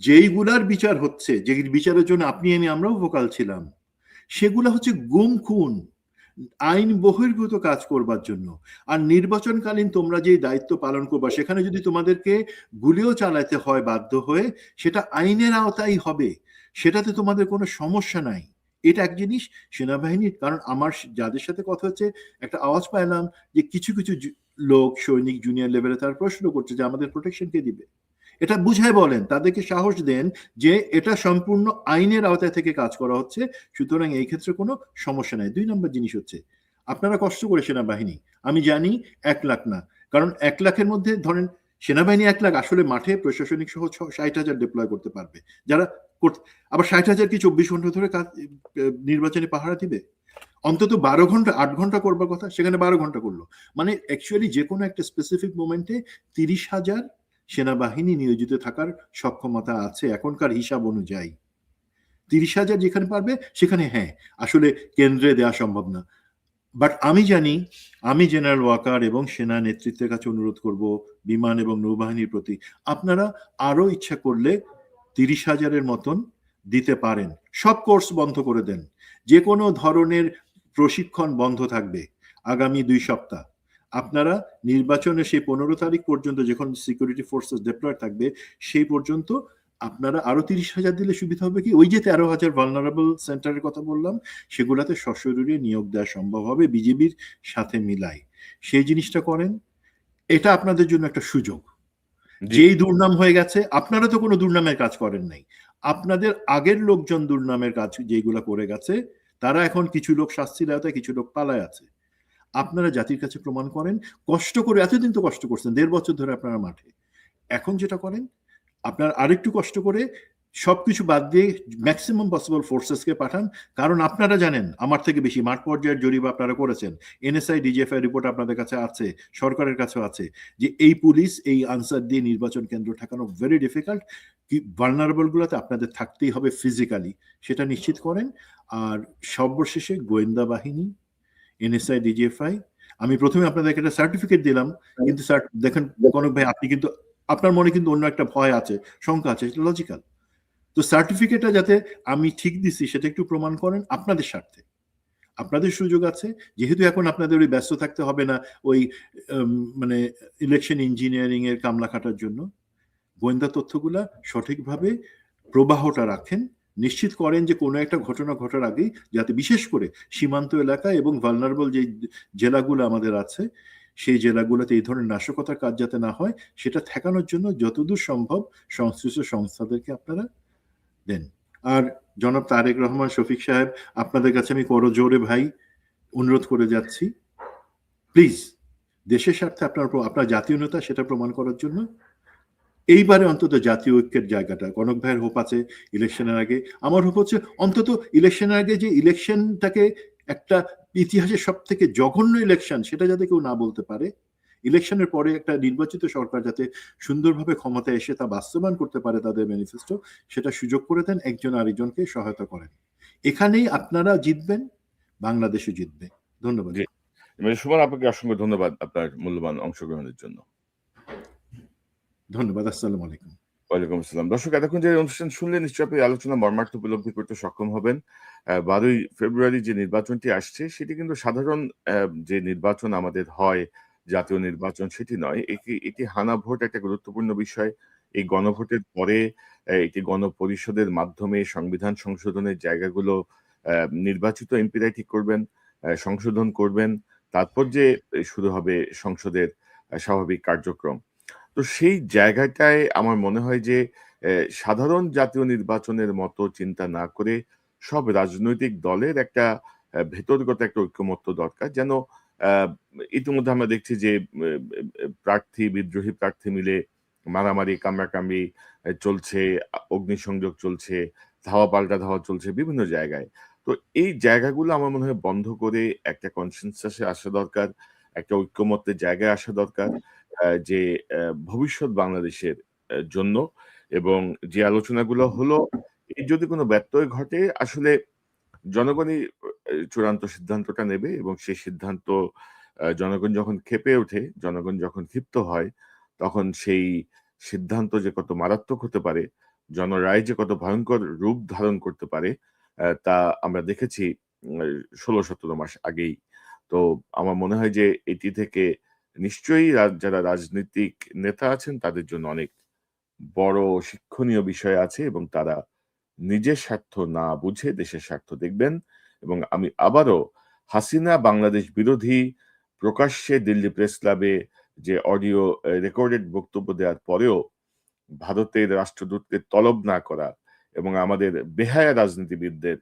যেইগুলার বিচার হচ্ছে, যে বিচারের জন্য আপনি আমরাও ভোকাল ছিলাম, সেগুলা হচ্ছে গুম খুন, আইন বহির্ভূত কাজ করবার জন্য। আর নির্বাচনকালীন তোমরা যে দায়িত্ব পালন করবা সেখানে যদি তোমাদেরকে গুলিও চালাতে হয় বাধ্য হয়ে, সেটা আইনের আওতায় হবে, সেটাতে তোমাদের কোনো সমস্যা নাই। এটা এক জিনিস সেনাবাহিনীর। কারণ আমার যাদের সাথে কথা হচ্ছে একটা আওয়াজ পাইলাম যে কিছু কিছু লোক সৈনিক জুনিয়র লেভেলে তার প্রশ্ন করছে যে আমাদের প্রোটেকশন কে দিবে। এটা বুঝায় বলেন, তাদেরকে সাহস দেন যে এটা সম্পূর্ণ আইনের আওতায় থেকে কাজ করা হচ্ছে, সুতরাং এই ক্ষেত্রে কোনো সমস্যা নাই। 2 নম্বর জিনিস হচ্ছে আপনারা কষ্ট করে সেনাবাহিনী, আমি জানি 1 লাখ না, কারণ 1 লাখের মধ্যে ধরেন সেনাবাহিনী 1 লাখ আসলে মাঠে প্রশাসনিক সহ 60,000 ডিপ্লয় করতে পারবে, যারা আবার 60,000 কি 24 ঘন্টা ধরে নির্বাচনে পাহারা দিবে? অন্তত 12 ঘন্টা 8 ঘন্টা করবার কথা, সেখানে 12 ঘন্টা করলো। মানে অ্যাকচুয়ালি যে কোনো একটা স্পেসিফিক মোমেন্টে 30,000 সেনাবাহিনী নিয়োজিত থাকার সক্ষমতা আছে এখনকার হিসাব অনুযায়ী। 30,000 যেখানে পারবে সেখানে হ্যাঁ আসলে কেন্দ্রে দেওয়া সম্ভব না। বাট আমি জানি, আমি জেনারেল ওয়াকার এবং সেনা নেতৃত্বের কাছে অনুরোধ করব, বিমান এবং নৌবাহিনীর প্রতি, আপনারা আরো ইচ্ছা করলে 30,000-এর মতন দিতে পারেন। সব কোর্স বন্ধ করে দেন, যে কোনো ধরনের প্রশিক্ষণ বন্ধ থাকবে আগামী 2 সপ্তাহ। আপনারা নির্বাচনের সেই 15 তারিখ পর্যন্ত যখন সিকিউরিটি ফোর্সেস ডিপ্লয় থাকবে সেই পর্যন্ত আপনারা আরো 30,000 দিলে সুবিধা হবে কি, ওই যে 13,000 ভালনারেবল সেন্টারের কথা বললাম, সেগুলাতে সশরীরে নিয়োগ দেওয়া সম্ভব হবে বিজেপির সাথে মিলাই। সেই জিনিসটা করেন, এটা আপনাদের জন্য একটা সুযোগ। জি যেই দুর্নাম হয়ে গেছে, আপনারা তো কোনো দুর্নামের কাজ করেন নাই, আপনাদের আগের লোকজন দুর্নামের কাজ যেগুলা করে গেছে, তারা এখন কিছু লোক শাস্তির আওতায়, কিছু লোক পালায় আছে। আপনারা জাতির কাছে প্রমাণ করেন, কষ্ট করে, এতদিন তো কষ্ট করছেন, 1.5 বছর ধরে আপনারা মাঠে, এখন যেটা করেন, আপনার আরেকটু কষ্ট করে সবকিছু বাদ দিয়ে ম্যাক্সিমাম পসিবল ফোর্সেসকে পাঠান। কারণ আপনারা জানেন আমার থেকে বেশি, মাঠ পর্যায়ের জরিপ আপনারা করেছেন, এনএসআই ডিজিএফআই রিপোর্ট আপনাদের কাছে আছে, সরকারের কাছেও আছে, যে এই পুলিশ এই আনসার দিয়ে নির্বাচন কেন্দ্র ঠেকানো ভেরি ডিফিকাল্ট। ভালনারেবল গুলোতে আপনাদের থাকতেই হবে ফিজিক্যালি, সেটা নিশ্চিত করেন। আর সর্বশেষে গোয়েন্দা বাহিনী, এনএসআই ডিজিএফআই, আমি প্রথমে আপনাদেরকে একটা সার্টিফিকেট দিলাম, কিন্তু স্যার দেখেন কনক ভাই, আপনি কিন্তু, আপনার মনে কিন্তু অন্য একটা ভয় আছে, শঙ্কা আছে, সেটা লজিক্যাল। তো সার্টিফিকেটটা যাতে আমি ঠিক দিছি সেটা একটু প্রমাণ করেন আপনাদের স্বার্থে। আপনাদের সুযোগ আছে, যেহেতু এখন আপনাদের ওই ব্যস্ত থাকতে হবে না ওই মানে ইলেকশন ইঞ্জিনিয়ারিং এর কামলা খাটার জন্য। গোয়েন্দা তথ্যগুলা সঠিকভাবে প্রবাহটা রাখেন, নিশ্চিত করেন যে কোনো একটা ঘটনা ঘটার আগেই যাতে, বিশেষ করে সীমান্ত এলাকা এবং ভালনারেবল যে জেলাগুলো আমাদের আছে, সেই জেলাগুলোতে এই ধরনের নাশকতার কাজ যাতে না হয়, সেটা ঠেকানোর জন্য যতদূর সম্ভব সংশ্লিষ্ট সংস্থাদেরকে আপনারা দেন। আর জনাব তারেক রহমান শফিক সাহেব, আপনাদের কাছে আমি করজোরে ভাই অনুরোধ করে যাচ্ছি, প্লিজ দেশের স্বার্থে আপনার জাতীয়তা সেটা প্রমাণ করার জন্য এইবারে অন্তত জাতীয় ঐক্যের জায়গাটা, কনক ভাইয়ের হোপ আছে ইলেকশনের আগে, আমার হোপ হচ্ছে অন্তত ইলেকশনের আগে যে ইলেকশনটাকে একটা ইতিহাসের সব থেকে জঘন্য ইলেকশন সেটা যাতে কেউ না বলতে পারে, ইলেকশনের পরে একটা নির্বাচিত সরকার যাতে সুন্দরভাবে ক্ষমতায় এসে তা বাস্তবায়ন করতে পারে তাদের ম্যানিফেস্টো, সেটা সুযোগ করে দেন, একজন আরেকজনকে সহায়তা করেন। এখানেই আপনারা জিতবেন, বাংলাদেশও জিতবে। ধন্যবাদ। জি সুমন, আপনাকে অসংখ্য ধন্যবাদ আপনার মূল্যবান অংশগ্রহণের জন্য। ধন্যবাদ। আসসালামু আলাইকুম। ওয়ালাইকুম আসসালাম। দর্শক, এতক্ষণ যে অনুষ্ঠান শুনলেন, নিশ্চয়ই আপনি আলোচনা মর্মার্থ উপলব্ধি করতে সক্ষম হবেন। 12ই ফেব্রুয়ারি যে নির্বাচনটি আসছে, সেটি কিন্তু সাধারণ যে নির্বাচন আমাদের হয়, জাতীয় নির্বাচন, সেটি নয়। এটি হানা ভোট একটা গুরুত্বপূর্ণ বিষয়। এই গণভোটের পরে এটি গণপরিষদের মাধ্যমে সংবিধান সংশোধনের জায়গাগুলো নির্বাচিত এমপিরাই ঠিক করবেন, সংশোধন করবেন। তারপর যে শুরু হবে সংসদের স্বাভাবিক কার্যক্রম। তো সেই জায়গাটায় আমার মনে হয় যে সাধারণ জাতীয় নির্বাচনের মতো চিন্তা না করে সব রাজনৈতিক দলের একটা ভেতরগত একটা ঐক্যমত্য দরকার। যেন ইতিমধ্যে আমরা দেখছি যে প্রার্থী, বিদ্রোহী প্রার্থী মিলে মারামারি, কামড়াকামড়ি চলছে, অগ্নিসংযোগ চলছে, ধাওয়া পাল্টা ধাওয়া চলছে বিভিন্ন জায়গায়। তো এই জায়গাগুলো আমার মনে হয় বন্ধ করে একটা কনসেনসাসে আসা দরকার, একটা ঐক্যমত্যের জায়গায় আসা দরকার, যে ভবিষ্যৎ বাংলাদেশের জন্য। এবং যে আলোচনাগুলো হলো, এই যদি কোনো ব্যত্যয় ঘটে, আসলে জনগণই চূড়ান্ত সিদ্ধান্তটা নেবে, এবং সেই সিদ্ধান্ত জনগণ যখন ক্ষেপে ওঠে, জনগণ যখন ক্ষিপ্ত হয়, তখন সেই সিদ্ধান্ত যে কত মারাত্মক হতে পারে, জনরায় যে কত ভয়ঙ্কর রূপ ধারণ করতে পারে, তা আমরা দেখেছি 16-17 মাস আগেই। তো আমার মনে হয় যে এটি থেকে নিশ্চয়ই যারা রাজনৈতিক নেতা আছেন তাদের জন্য অনেক বড় শিক্ষণীয় বিষয় আছে, এবং তারা নিজের স্বার্থ না বুঝে দেশের স্বার্থ দেখবেন। এবং আমি আবারও হাসিনা বাংলাদেশ বিরোধী প্রকাশ্যে দিল্লি প্রেস ক্লাবে যে অডিও রেকর্ডেড বক্তব্য দেওয়ার পরেও ভারতের রাষ্ট্রদূতকে তলব না করা এবং আমাদের বেহায়া রাজনীতিবিদদের